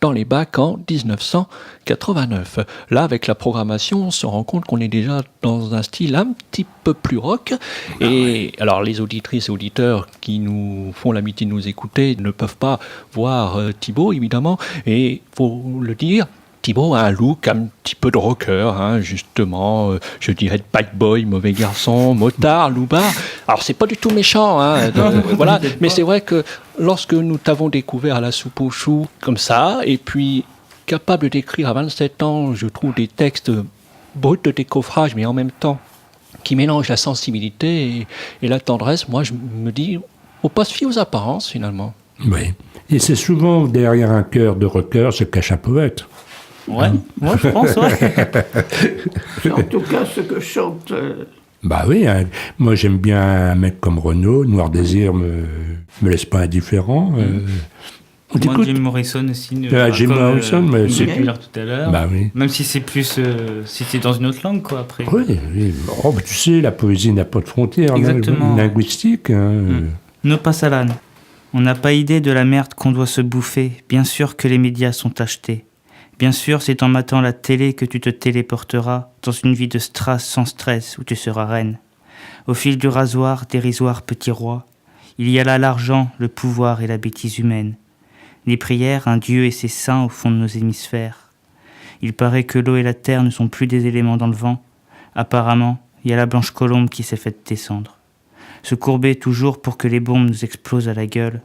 Speaker 2: dans les bacs en 1989. Là, avec la programmation, on se rend compte qu'on est déjà dans un style un petit peu plus rock. Et alors, les auditrices et auditeurs qui nous font l'amitié de nous écouter ne peuvent pas voir Thibaut, évidemment, et faut le dire, Thibaut a un look un petit peu de rocker, hein, justement, je dirais de bad boy, mauvais garçon, motard, loupard. Alors c'est pas du tout méchant, hein, voilà. Mais c'est vrai que lorsque nous t'avons découvert à la soupe aux choux comme ça, et puis capable d'écrire à 27 ans, je trouve des textes bruts de décoffrage, mais en même temps qui mélangent la sensibilité et la tendresse, moi je me dis, faut pas se fier aux apparences finalement.
Speaker 3: Oui. Et c'est souvent derrière un cœur de rocker se cache un poète.
Speaker 5: Ouais, moi je pense, ouais.
Speaker 4: C'est en tout cas ce que chante.
Speaker 3: Bah oui, hein. Moi j'aime bien un mec comme Renaud, Noir Désir me laisse pas indifférent.
Speaker 5: Moi, Jim Morrison aussi.
Speaker 3: Jim Morrison, mais
Speaker 5: c'est populaire tout à l'heure.
Speaker 3: Bah oui.
Speaker 5: Même si c'est plus, si c'est dans une autre langue, quoi, après.
Speaker 3: Oui, oui. Oh, bah, tu sais, la poésie n'a pas de frontières linguistiques. Hein.
Speaker 5: No Pasalan. On n'a pas idée de la merde qu'on doit se bouffer. Bien sûr que les médias sont achetés. Bien sûr, c'est en matant la télé que tu te téléporteras dans une vie de strass sans stress où tu seras reine. Au fil du rasoir, dérisoire petit roi, il y a là l'argent, le pouvoir et la bêtise humaine. Les prières, un dieu et ses saints au fond de nos hémisphères. Il paraît que l'eau et la terre ne sont plus des éléments dans le vent. Apparemment, il y a la blanche colombe qui s'est faite descendre. Se courber toujours pour que les bombes nous explosent à la gueule.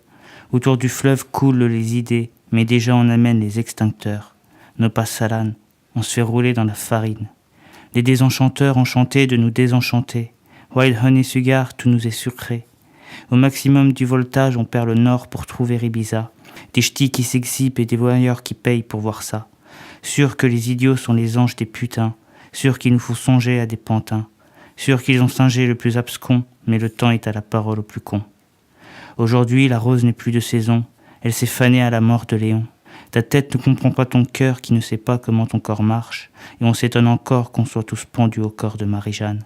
Speaker 5: Autour du fleuve coulent les idées, mais déjà on amène les extincteurs. No Pasalan, on se fait rouler dans la farine. Les désenchanteurs ont chanté de nous désenchanter. Wild Honey Sugar, tout nous est sucré. Au maximum du voltage, on perd le nord pour trouver Ibiza. Des ch'tis qui s'exhibent et des voyeurs qui payent pour voir ça. Sûr que les idiots sont les anges des putains. Sûr qu'il nous faut songer à des pantins. Sûr qu'ils ont singé le plus abscon, mais le temps est à la parole au plus con. Aujourd'hui, la rose n'est plus de saison. Elle s'est fanée à la mort de Léon. Ta tête ne comprend pas ton cœur qui ne sait pas comment ton corps marche, et on s'étonne encore qu'on soit tous pendus au corps de Marie-Jeanne.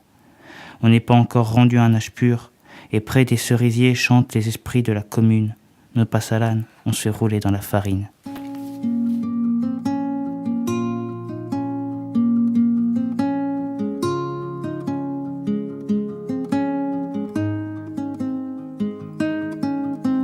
Speaker 5: On n'est pas encore rendu à un âge pur, et près des cerisiers chantent les esprits de la commune. No Pasalan, on se fait rouler dans la farine.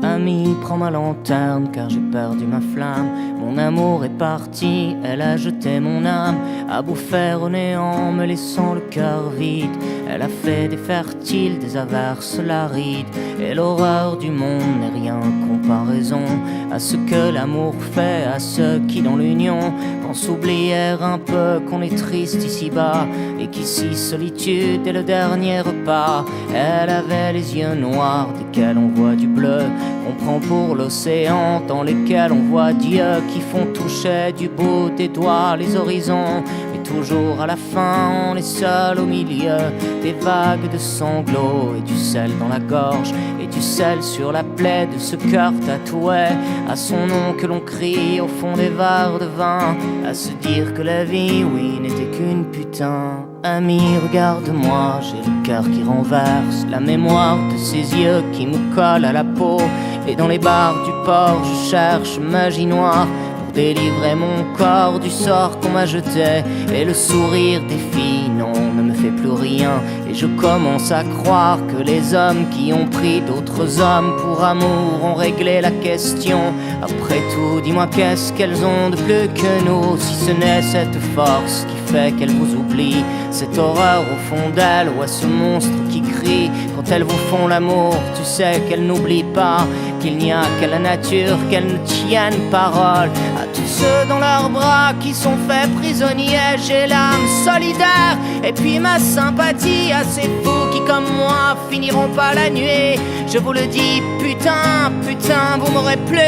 Speaker 10: Ami, prends ma lanterne car j'ai perdu ma flamme. Mon amour est parti, elle a jeté mon âme à bouffer au néant, me laissant le cœur vide. Elle a fait des fertiles, des averses larides, et l'horreur du monde n'est rien comparaison à ce que l'amour fait à ceux qui dans l'union pensent oublier un peu qu'on est triste ici-bas et qu'ici solitude est le dernier repas. Elle avait les yeux noirs desquels on voit du bleu, qu'on prend pour l'océan dans lequel on voit Dieu, qui font toucher du bout des doigts les horizons. Mais toujours à la fin on est seul au milieu des vagues de sanglots et du sel dans la gorge et du sel sur la plaie de ce cœur tatoué à son nom que l'on crie au fond des verres de vin, à se dire que la vie, oui, n'était qu'une putain. Ami, regarde-moi, j'ai le cœur qui renverse, la mémoire de ses yeux qui me collent à la peau, et dans les bars du port je cherche magie noire pour délivrer mon corps du sort qu'on m'a jeté. Et le sourire des filles, non, ne me fait plus rien, et je commence à croire que les hommes qui ont pris d'autres hommes pour amour ont réglé la question. Après tout, dis-moi qu'est-ce qu'elles ont de plus que nous, si ce n'est cette force qui fait qu'elles vous oublient, cette horreur au fond d'elles, ou à ce monstre qui crie quand elles vous font l'amour. Tu sais qu'elles n'oublient pas qu'il n'y a qu'à la nature qu'elles ne tiennent parole. À tous ceux dans leurs bras qui sont faits prisonniers, j'ai l'âme solidaire et puis ma sympathie à ces fous qui comme moi finiront pas la nuit. Je vous le dis, putain, putain, vous m'aurez plu.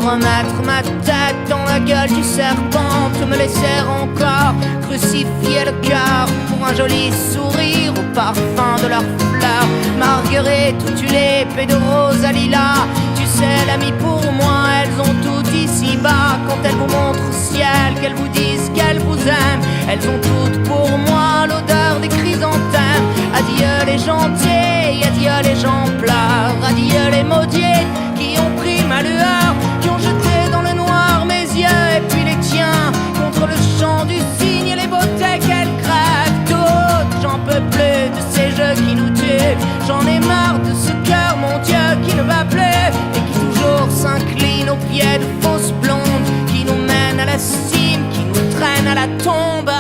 Speaker 10: Remettre ma tête dans la gueule du serpent, de me laisser encore crucifier le cœur pour un joli sourire au parfum de leurs fleurs. Marguerite ou tulipe et de rose à lilas, tu c'est l'ami pour moi. Elles ont tout ici-bas. Quand elles vous montrent au ciel, qu'elles vous disent qu'elles vous aiment, elles ont toutes pour moi l'odeur des chrysanthèmes. Adieu les gentils, adieu les gens plats, adieu les maudits qui ont pris ma lueur, qui ont jeté dans le noir mes yeux et puis les tiens contre le chant du cygne et les beautés qu'elles crèvent toutes. J'en peux plus de ces jeux qui nous tuent, j'en ai marre de ce cœur, mon Dieu, qui ne bat plus et qui toujours s'incline aux pieds de fausses blondes, qui nous mènent à la cime, qui nous traînent à la tombe.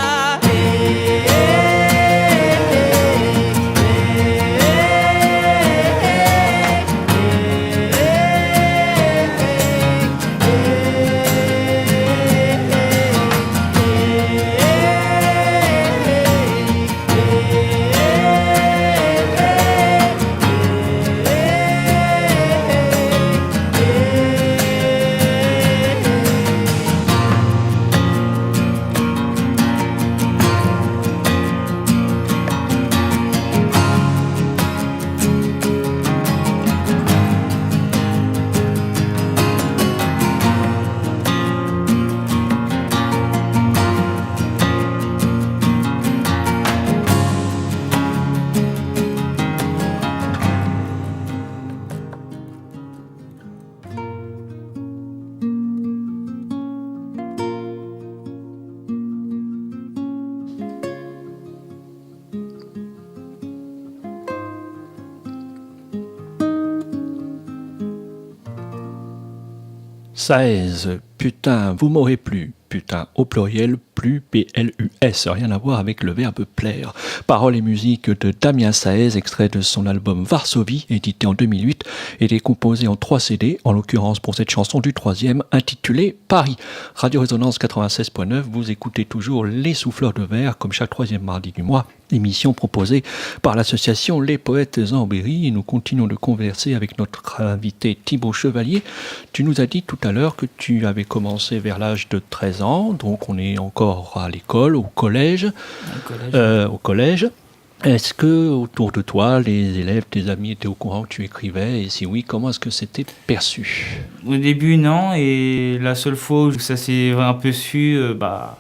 Speaker 2: Saez, putain, vous m'aurez plu. Putain, au pluriel, plus, P-L-U-S, rien à voir avec le verbe plaire. Paroles et musique de Damien Saez, extrait de son album Varsovie, édité en 2008, et décomposé en 3 CD, en l'occurrence pour cette chanson du 3e, intitulée Paris. Radio Résonance 96.9, vous écoutez toujours Les Souffleurs de Verre, comme chaque 3e mardi du mois, émission proposée par l'association Les Poètes en Berry, et nous continuons de converser avec notre invité Thibaut Chevalier. Tu nous as dit tout à l'heure que tu avais commencé vers l'âge de 13 ans, donc on est encore à l'école, au collège. Est-ce que autour de toi, les élèves, tes amis étaient au courant que tu écrivais, et si oui, comment est-ce que c'était perçu?
Speaker 5: Au début, non, et la seule fois où ça s'est un peu su,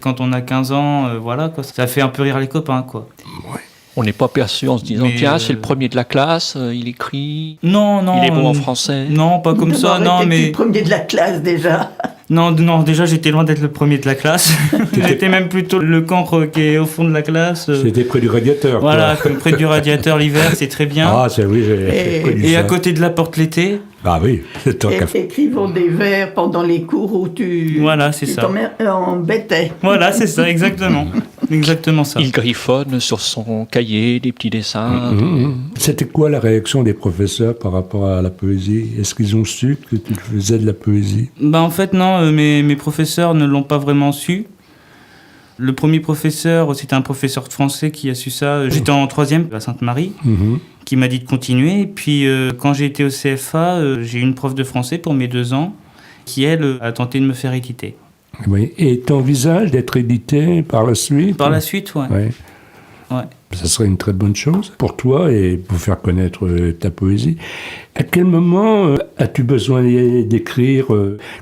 Speaker 5: quand on a 15 ans, voilà, quoi, ça fait un peu rire les copains, quoi.
Speaker 3: Ouais.
Speaker 2: On n'est pas perçu en se disant, tiens, c'est le premier de la classe, il écrit,
Speaker 5: non,
Speaker 2: il est bon en français.
Speaker 5: Non, pas comme ça, non, mais...
Speaker 4: le premier de la classe, déjà.
Speaker 5: Non, déjà, j'étais loin d'être le premier de la classe. J'étais même plutôt le cancre qui est au fond de la classe.
Speaker 3: C'était près du radiateur.
Speaker 5: Voilà, près du radiateur l'hiver, c'est très bien.
Speaker 3: Ah, c'est oui, j'ai connu ça.
Speaker 5: Et à côté de la porte l'été.
Speaker 3: Ah oui, c'est toi qui as fait.
Speaker 4: Écrivons des vers pendant les cours où tu t'embêtais.
Speaker 5: Voilà, c'est ça, exactement. Exactement ça.
Speaker 2: Il griffonne sur son cahier des petits dessins.
Speaker 3: C'était quoi la réaction des professeurs par rapport à la poésie? Est-ce qu'ils ont su que tu faisais de la poésie?
Speaker 5: En fait, non, mes professeurs ne l'ont pas vraiment su. Le premier professeur, c'était un professeur de français qui a su ça. J'étais en 3e à Sainte-Marie, qui m'a dit de continuer. Et puis, quand j'ai été au CFA, j'ai eu une prof de français pour mes 2 ans, qui, elle, a tenté de me faire éditer.
Speaker 3: Oui. Et tu envisages d'être édité par la suite?
Speaker 5: Par la suite, ouais. Ouais.
Speaker 3: Ça serait une très bonne chose pour toi et pour faire connaître ta poésie. À quel moment as-tu besoin d'écrire?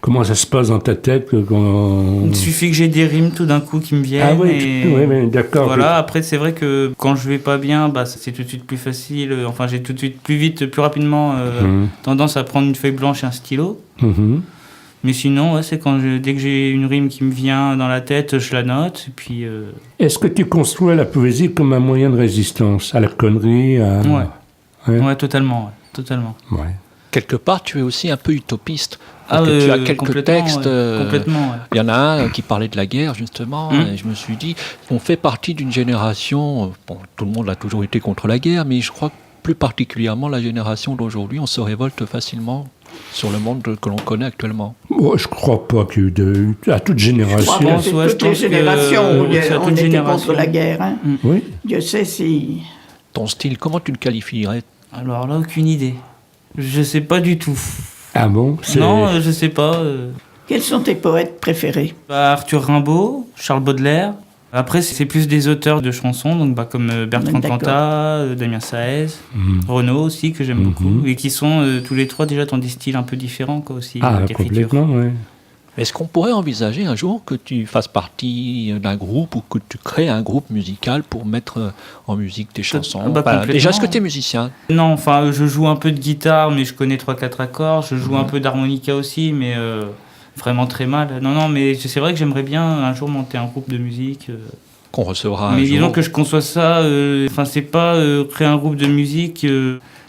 Speaker 3: Comment ça se passe dans ta tête
Speaker 5: Il suffit que j'ai des rimes tout d'un coup qui me viennent.
Speaker 3: Ah oui, oui, d'accord.
Speaker 5: Voilà, après c'est vrai que quand je vais pas bien, c'est tout de suite plus facile. Enfin, j'ai tout de suite plus vite, plus rapidement tendance à prendre une feuille blanche et un stylo. Mais sinon, c'est dès que j'ai une rime qui me vient dans la tête, je la note. Et puis,
Speaker 3: Est-ce que tu conçois la poésie comme un moyen de résistance à la connerie?
Speaker 5: Ouais, totalement.
Speaker 3: Ouais.
Speaker 2: Quelque part, tu es aussi un peu utopiste. Parce que tu as quelques textes.
Speaker 5: Complètement.
Speaker 2: Il y en a un qui parlait de la guerre, justement. Et je me suis dit, on fait partie d'une génération. Bon, tout le monde a toujours été contre la guerre, mais je crois que plus particulièrement la génération d'aujourd'hui, on se révolte facilement sur le monde que l'on connaît actuellement.
Speaker 3: Moi, je crois pas qu'il y ait à toute génération.
Speaker 4: Je pense toutes les générations on était contre la guerre. Hein.
Speaker 3: Oui.
Speaker 4: Dieu sait si...
Speaker 2: Ton style, comment tu le qualifierais?
Speaker 5: Alors là, aucune idée. Je sais pas du tout.
Speaker 3: Ah bon?
Speaker 5: Non, je sais pas.
Speaker 4: Quels sont tes poètes préférés?
Speaker 5: Arthur Rimbaud, Charles Baudelaire, Après, c'est plus des auteurs de chansons, donc comme Bertrand Cantat, Damien Saez, Renaud aussi, que j'aime beaucoup, et qui sont tous les trois déjà dans des styles un peu différents quoi, aussi.
Speaker 3: Complètement, oui.
Speaker 2: Est-ce qu'on pourrait envisager un jour que tu fasses partie d'un groupe ou que tu crées un groupe musical pour mettre en musique tes chansons? Déjà, est-ce que tu es musicien?
Speaker 5: Non, enfin, je joue un peu de guitare, mais je connais 3-4 accords. Je joue un peu d'harmonica aussi, mais vraiment très mal. Non, mais c'est vrai que j'aimerais bien un jour monter un groupe de musique.
Speaker 2: Qu'on recevra un jour.
Speaker 5: Mais disons que je conçois ça, c'est pas créer un groupe de musique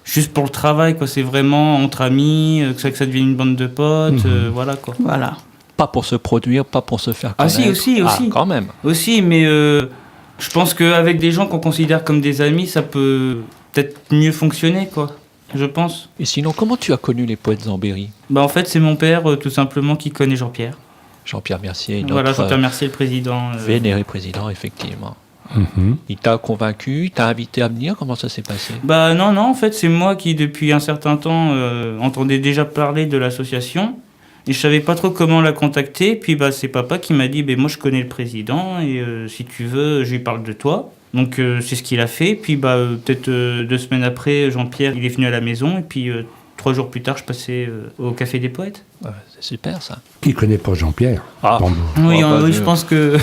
Speaker 5: juste pour le travail, quoi. C'est vraiment entre amis, que ça devienne une bande de potes, voilà, quoi.
Speaker 4: Voilà.
Speaker 2: Pas pour se produire, pas pour se faire connaître.
Speaker 5: Ah si, aussi.
Speaker 2: Ah, quand même.
Speaker 5: Aussi, mais je pense qu'avec des gens qu'on considère comme des amis, ça peut peut-être mieux fonctionner, quoi. Je pense.
Speaker 2: Et sinon, comment tu as connu les poètes Zambéry?
Speaker 5: En fait, c'est mon père, tout simplement, qui connaît Jean-Pierre.
Speaker 2: Jean-Pierre Mercier,
Speaker 5: Voilà, Jean-Pierre Mercier, le président.
Speaker 2: Vénéré président, effectivement. Il t'a convaincu, il t'a invité à venir, comment ça s'est passé?
Speaker 5: Non, en fait, c'est moi qui, depuis un certain temps, entendais déjà parler de l'association. Et je savais pas trop comment la contacter. Puis c'est papa qui m'a dit moi je connais le président et si tu veux, je lui parle de toi. Donc c'est ce qu'il a fait. Puis peut-être 2 semaines après, Jean-Pierre il est venu à la maison et puis 3 jours plus tard, je passais au Café des Poètes.
Speaker 2: Ouais, c'est super ça.
Speaker 3: Qui connaît pas Jean-Pierre?
Speaker 5: Oui, je pense que...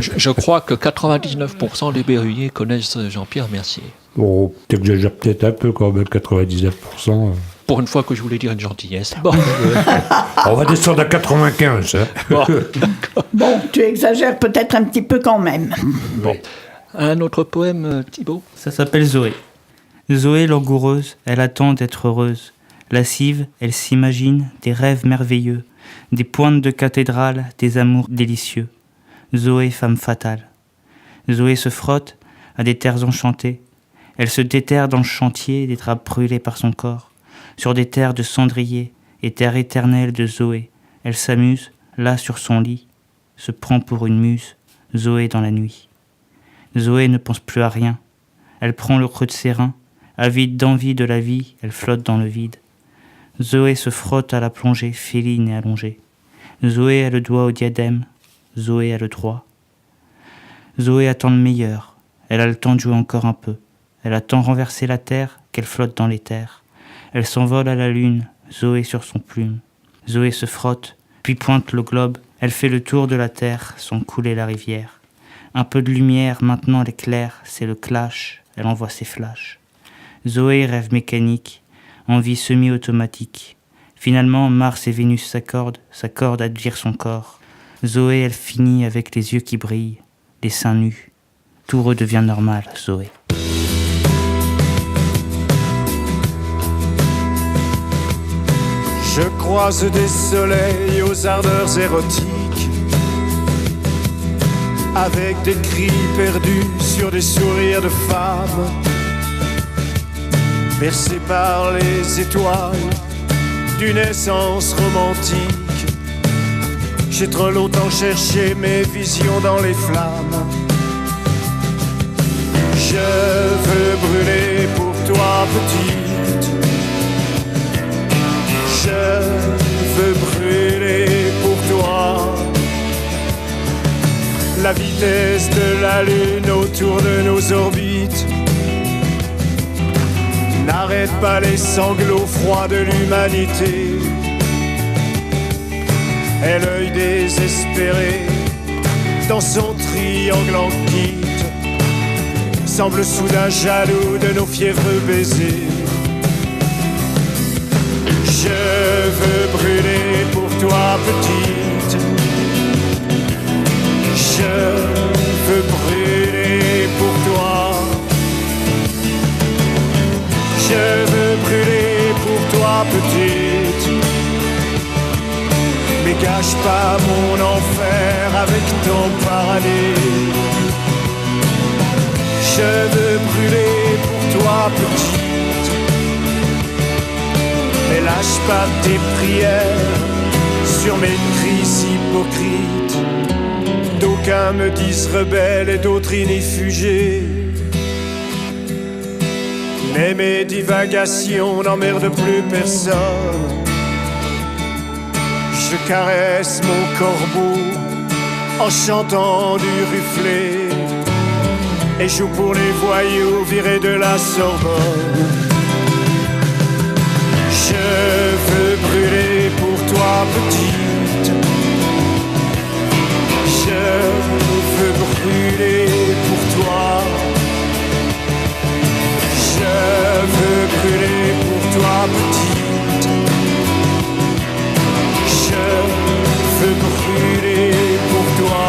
Speaker 2: je crois que 99% des berruyers connaissent Jean-Pierre Mercier.
Speaker 3: Bon, t'exagères peut-être un peu quand même, 99%.
Speaker 2: Pour une fois que je voulais dire une gentillesse.
Speaker 3: On va descendre à 95. Hein.
Speaker 4: Bon, tu exagères peut-être un petit peu quand même.
Speaker 2: Bon. Un autre poème, Thibaut?
Speaker 5: Ça s'appelle Zoé. Zoé, langoureuse, elle attend d'être heureuse. Lascive, elle s'imagine des rêves merveilleux, des pointes de cathédrale, des amours délicieux. Zoé, femme fatale. Zoé se frotte à des terres enchantées. Elle se déterre dans le chantier des draps brûlés par son corps. Sur des terres de cendrier et terre éternelle de Zoé, elle s'amuse, là sur son lit, se prend pour une muse, Zoé dans la nuit. Zoé ne pense plus à rien, elle prend le creux de ses reins, avide d'envie de la vie, elle flotte dans le vide. Zoé se frotte à la plongée, féline et allongée. Zoé a le doigt au diadème, Zoé a le droit. Zoé attend le meilleur, elle a le temps de jouer encore un peu, elle attend renverser la terre, qu'elle flotte dans l'éther. Elle s'envole à la lune, Zoé sur son plume. Zoé se frotte, puis pointe le globe. Elle fait le tour de la terre, sans couler la rivière. Un peu de lumière, maintenant elle est claire, c'est le clash, elle envoie ses flashs. Zoé rêve mécanique, en vie semi-automatique. Finalement, Mars et Vénus s'accordent à dire son corps. Zoé, elle finit avec les yeux qui brillent, les seins nus. Tout redevient normal, Zoé.
Speaker 8: Je croise des soleils aux ardeurs érotiques, avec des cris perdus sur des sourires de femmes, bercés par les étoiles d'une essence romantique. J'ai trop longtemps cherché mes visions dans les flammes. Je veux brûler pour toi, petite. Je veux brûler pour toi. La vitesse de la lune autour de nos orbites n'arrête pas les sanglots froids de l'humanité. Et l'œil désespéré dans son triangle en quitte semble soudain jaloux de nos fiévreux baisers. Je veux brûler pour toi, petite. Je veux brûler pour toi. Je veux brûler pour toi, petite. Mais gâche pas mon enfer avec ton paradis. Je veux brûler pour toi, petite. Mais lâche pas tes prières sur mes cris hypocrites. D'aucuns me disent rebelle et d'autres inifugés. Mais mes divagations n'emmerdent plus personne. Je caresse mon corbeau en chantant du Rufflet et joue pour les voyous virés de la Sorbonne. Je veux brûler pour toi, petite. Je veux brûler pour toi. Je veux brûler pour toi, petite. Je veux brûler pour toi.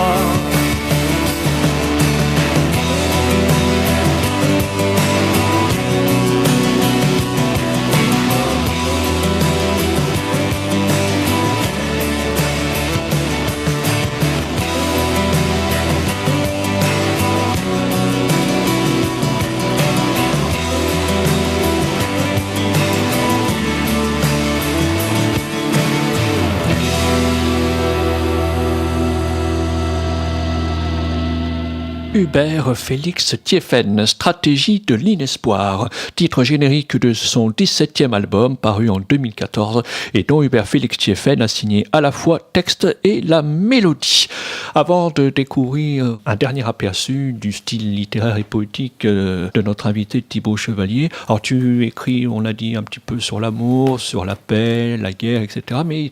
Speaker 2: Hubert Félix Thiéfaine, Stratégie de l'inespoir, titre générique de son 17e album paru en 2014 et dont Hubert Félix Thiéfaine a signé à la fois texte et la mélodie. Avant de découvrir un dernier aperçu du style littéraire et poétique de notre invité Thibaut Chevalier, alors tu écris, on l'a dit, un petit peu sur l'amour, sur la paix, la guerre, etc. Mais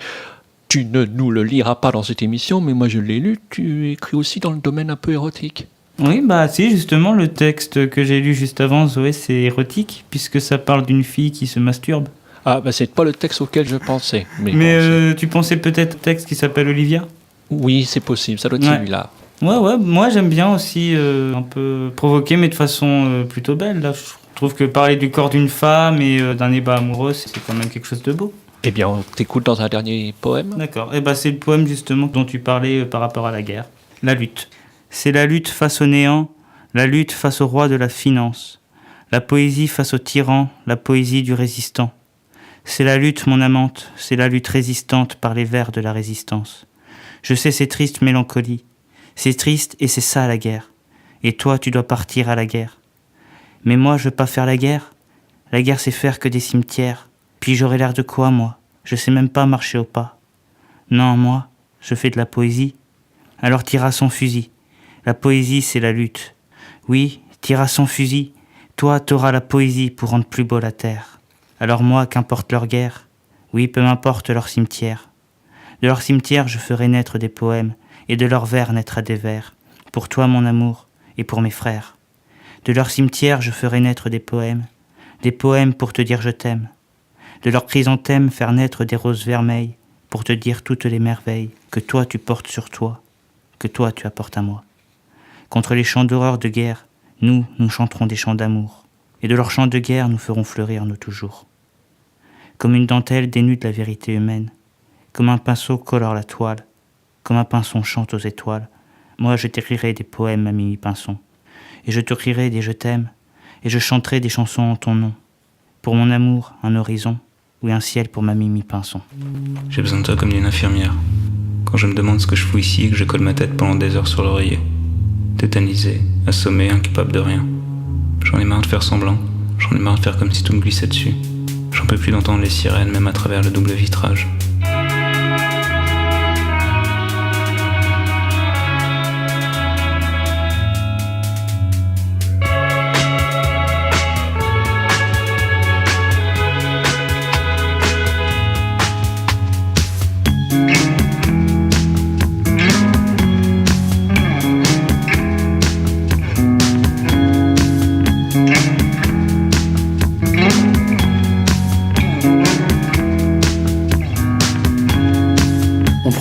Speaker 2: tu ne nous le liras pas dans cette émission, mais moi je l'ai lu, tu écris aussi dans le domaine un peu érotique.
Speaker 5: Oui, bah si, justement, le texte que j'ai lu juste avant, Zoé, c'est érotique, puisque ça parle d'une fille qui se masturbe.
Speaker 2: Ah, bah c'est pas le texte auquel je pensais. Mais
Speaker 5: bon, tu pensais peut-être au texte qui s'appelle Olivia ?
Speaker 2: Oui, c'est possible, ça doit être celui-là.
Speaker 5: Ouais, moi j'aime bien aussi un peu provoquer, mais de façon plutôt belle. Là, je trouve que parler du corps d'une femme et d'un ébat amoureux, c'est quand même quelque chose de beau.
Speaker 2: Eh bien, on t'écoute dans un dernier poème.
Speaker 5: D'accord, et bah c'est le poème justement dont tu parlais par rapport à la guerre. La lutte. C'est la lutte face au néant, la lutte face au roi de la finance, la poésie face au tyran, la poésie du résistant. C'est la lutte, mon amante, c'est la lutte résistante par les vers de la résistance. Je sais ces tristes mélancolies, c'est triste et c'est ça la guerre. Et toi, tu dois partir à la guerre. Mais moi, je veux pas faire la guerre. La guerre, c'est faire que des cimetières. Puis j'aurai l'air de quoi, moi ? Je sais même pas marcher au pas. Non, moi, je fais de la poésie. Alors tire à son fusil. La poésie, c'est la lutte. Oui, tire à son fusil. Toi, t'auras la poésie pour rendre plus beau la terre. Alors moi, qu'importe leur guerre. Oui, peu m'importe leur cimetière. De leur cimetière, je ferai naître des poèmes, et de leurs vers naîtra des vers. Pour toi, mon amour, et pour mes frères. De leur cimetière, je ferai naître des poèmes pour te dire je t'aime. De leurs chrysanthèmes, faire naître des roses vermeilles, pour te dire toutes les merveilles que toi tu portes sur toi, que toi tu apportes à moi. Contre les chants d'horreur de guerre, nous chanterons des chants d'amour, et de leurs chants de guerre, nous ferons fleurir nos toujours. Comme une dentelle dénue de la vérité humaine, comme un pinceau colore la toile, comme un pinson chante aux étoiles, moi je t'écrirai des poèmes à Mimi Pinson, et je te crierai des je t'aime, et je chanterai des chansons en ton nom, pour mon amour, un horizon, ou un ciel pour ma Mimi Pinson.
Speaker 11: J'ai besoin de toi comme d'une infirmière, quand je me demande ce que je fous ici et que je colle ma tête pendant des heures sur l'oreiller. Tétanisé, assommé, incapable de rien. J'en ai marre de faire semblant, j'en ai marre de faire comme si tout me glissait dessus. J'en peux plus d'entendre les sirènes, même à travers le double vitrage.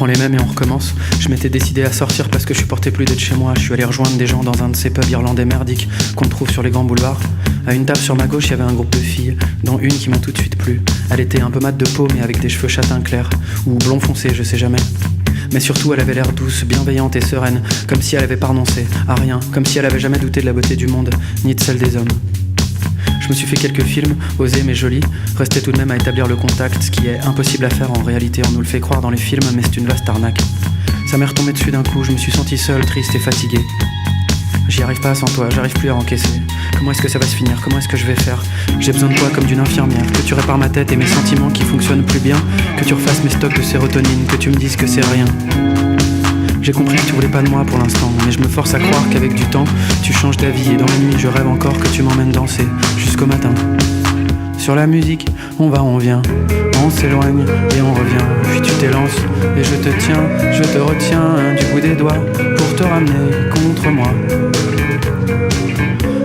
Speaker 12: Les mêmes et on recommence. Je m'étais décidé à sortir parce que je supportais plus d'être chez moi. Je suis allé rejoindre des gens dans un de ces pubs irlandais merdiques qu'on trouve sur les grands boulevards. À une table sur ma gauche, il y avait un groupe de filles, dont une qui m'a tout de suite plu. Elle était un peu mate de peau mais avec des cheveux châtain clair, ou blond foncé, je sais jamais. Mais surtout, elle avait l'air douce, bienveillante et sereine, comme si elle avait pas renoncé à rien, comme si elle avait jamais douté de la beauté du monde, ni de celle des hommes. Je me suis fait quelques films, osés mais jolis, restait tout de même à établir le contact, ce qui est impossible à faire en réalité, on nous le fait croire dans les films, mais c'est une vaste arnaque. Ça m'est retombé dessus d'un coup, je me suis senti seul, triste et fatigué. J'y arrive pas sans toi, j'arrive plus à encaisser. Comment est-ce que ça va se finir? Comment est-ce que je vais faire? J'ai besoin de toi comme d'une infirmière, que tu répares ma tête et mes sentiments qui fonctionnent plus bien, que tu refasses mes stocks de sérotonine, que tu me dises que c'est rien. J'ai compris que tu voulais pas de moi pour l'instant, mais je me force à croire qu'avec du temps, tu changes d'avis. Et dans les nuits, je rêve encore que tu m'emmènes danser jusqu'au matin. Sur la musique, on va, on vient, on s'éloigne et on revient. Puis tu t'élances et je te tiens, je te retiens du bout des doigts pour te ramener contre moi.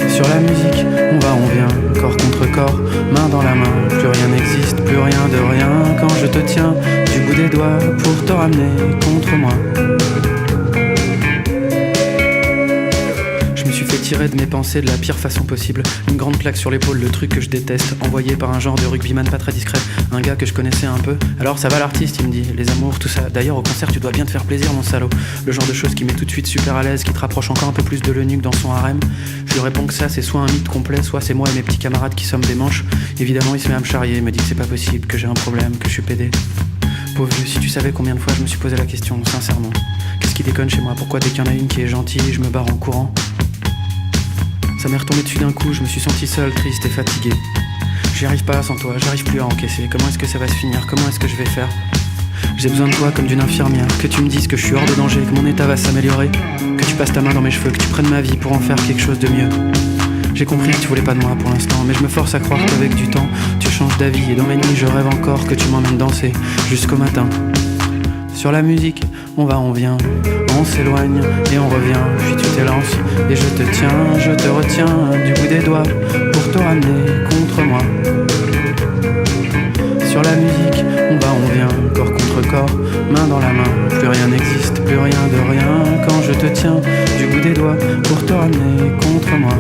Speaker 12: Sur la musique, on va, on vient, corps contre corps, main dans la main. Plus rien n'existe, plus rien de rien quand je te tiens du bout des doigts pour te ramener contre moi. Je me suis fait tirer de mes pensées de la pire façon possible. Une grande claque sur l'épaule, le truc que je déteste, envoyé par un genre de rugbyman pas très discret. Un gars que je connaissais un peu. Alors ça va l'artiste, il me dit, les amours, tout ça. D'ailleurs au concert tu dois bien te faire plaisir mon salaud. Le genre de choses qui met tout de suite super à l'aise, qui te rapproche encore un peu plus de l'eunuque dans son harem. Je lui réponds que ça c'est soit un mythe complet, soit c'est moi et mes petits camarades qui sommes des manches. Évidemment il se met à me charrier, me dit que c'est pas possible, que j'ai un problème, que je suis pédé. Pauvre vieux, si tu savais combien de fois je me suis posé la question, sincèrement. Qu'est-ce qui déconne chez moi? Pourquoi dès qu'il y en a une qui est gentille, je me barre en courant? Ça m'est retombé dessus d'un coup, je me suis senti seul, triste et fatigué. J'y arrive pas sans toi, j'arrive plus à encaisser. Comment est-ce que ça va se finir? Comment est-ce que je vais faire? J'ai besoin de toi comme d'une infirmière, que tu me dises que je suis hors de danger, que mon état va s'améliorer, que tu passes ta main dans mes cheveux, que tu prennes ma vie pour en faire quelque chose de mieux. J'ai compris que tu voulais pas de moi pour l'instant, mais je me force à croire qu'avec du temps, tu changes d'avis. Et dans mes nuits, je rêve encore que tu m'emmènes danser jusqu'au matin. Sur la musique, on va, on vient, on s'éloigne et on revient. Puis tu t'élances et je te tiens, je te retiens du bout des doigts pour te ramener contre moi. Sur la musique, on va, on vient, corps contre corps, main dans la main. Plus rien n'existe, plus rien de rien quand je te tiens du bout des doigts pour te ramener contre moi.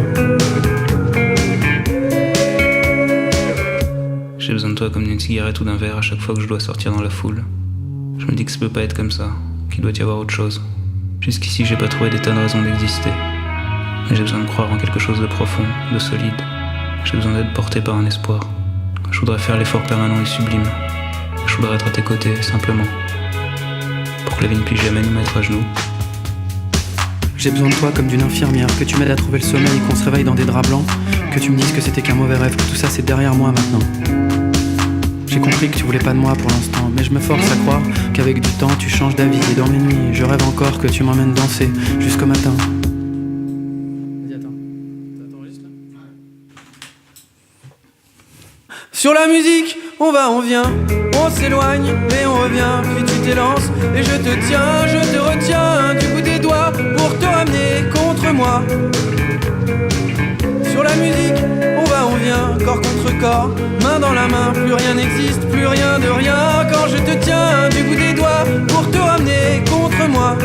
Speaker 11: J'ai besoin de toi comme d'une cigarette ou d'un verre à chaque fois que je dois sortir dans la foule. Je me dis que ça peut pas être comme ça, qu'il doit y avoir autre chose. Jusqu'ici, j'ai pas trouvé des tonnes de raisons d'exister. Mais j'ai besoin de croire en quelque chose de profond, de solide. J'ai besoin d'être porté par un espoir. Je voudrais faire l'effort permanent et sublime. Je voudrais être à tes côtés, simplement. Pour que la vie ne puisse jamais nous mettre à genoux.
Speaker 12: J'ai besoin de toi comme d'une infirmière, que tu m'aides à trouver le sommeil, qu'on se réveille dans des draps blancs, que tu me dises que c'était qu'un mauvais rêve, que tout ça c'est derrière moi maintenant. J'ai compris que tu voulais pas de moi pour l'instant, mais je me force à croire qu'avec du temps tu changes d'avis. Et dans mes nuits, je rêve encore que tu m'emmènes danser jusqu'au matin. Sur la musique, on va, on vient, on s'éloigne et on revient. Puis tu t'élances et je te tiens, je te retiens du bout des doigts pour te ramener contre moi. Sur la musique, on va, on vient, corps contre corps, main dans la main. Plus rien n'existe, plus rien de rien quand je te tiens du bout des doigts pour te ramener contre moi.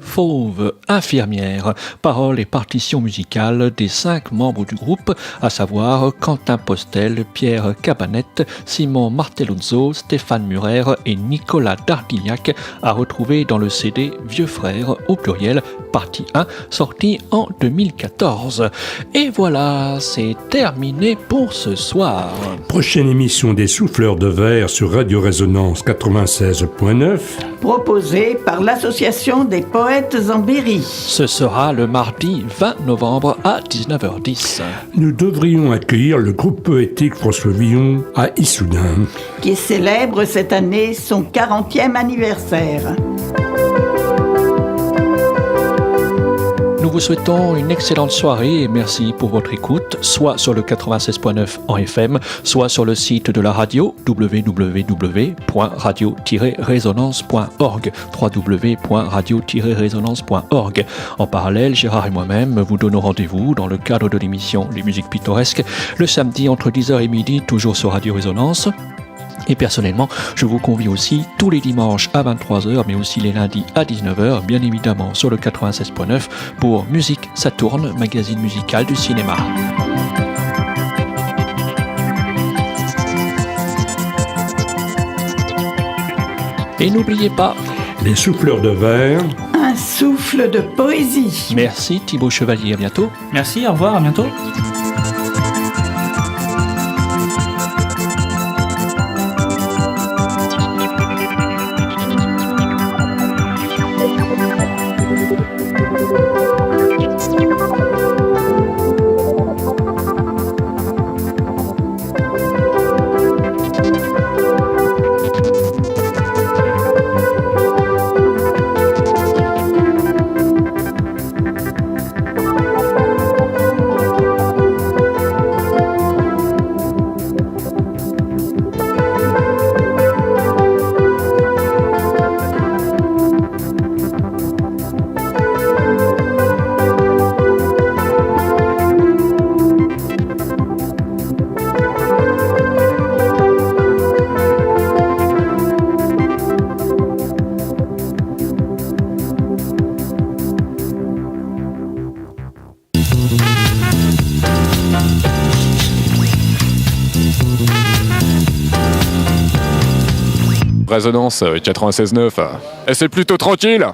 Speaker 2: Fauve, infirmière, paroles et partitions musicales des 5 membres du groupe, à savoir Quentin Postel, Pierre Cabanette, Simon Martelluzzo, Stéphane Murer et Nicolas Dardignac, à retrouver dans le CD Vieux Frères au pluriel, partie 1, sorti en 2014. Et voilà, c'est terminé pour ce soir.
Speaker 3: Prochaine émission des Souffleurs de Verre sur Radio Résonance 96.9.
Speaker 4: Proposée par l'Association des Poètes en Berry.
Speaker 2: Ce sera le mardi 20 novembre à 19h10.
Speaker 3: Nous devrions accueillir le groupe poétique François Villon à Issoudun,
Speaker 4: qui célèbre cette année son 40e anniversaire.
Speaker 2: Nous vous souhaitons une excellente soirée et merci pour votre écoute, soit sur le 96.9 en FM, soit sur le site de la radio www.radio-résonance.org www.radio-résonance.org. En parallèle, Gérard et moi-même vous donnons rendez-vous dans le cadre de l'émission Les Musiques Pittoresques, le samedi entre 10h et midi, toujours sur Radio Résonance. Et personnellement, je vous convie aussi tous les dimanches à 23h, mais aussi les lundis à 19h, bien évidemment sur le 96.9 pour Musique Ça Tourne, magazine musical du cinéma. Et n'oubliez pas,
Speaker 3: les Souffleurs de Verre,
Speaker 4: un souffle de poésie.
Speaker 2: Merci Thibaut Chevalier, à bientôt.
Speaker 5: Merci, au revoir, à bientôt.
Speaker 13: Résonance 96.9. Et c'est plutôt tranquille.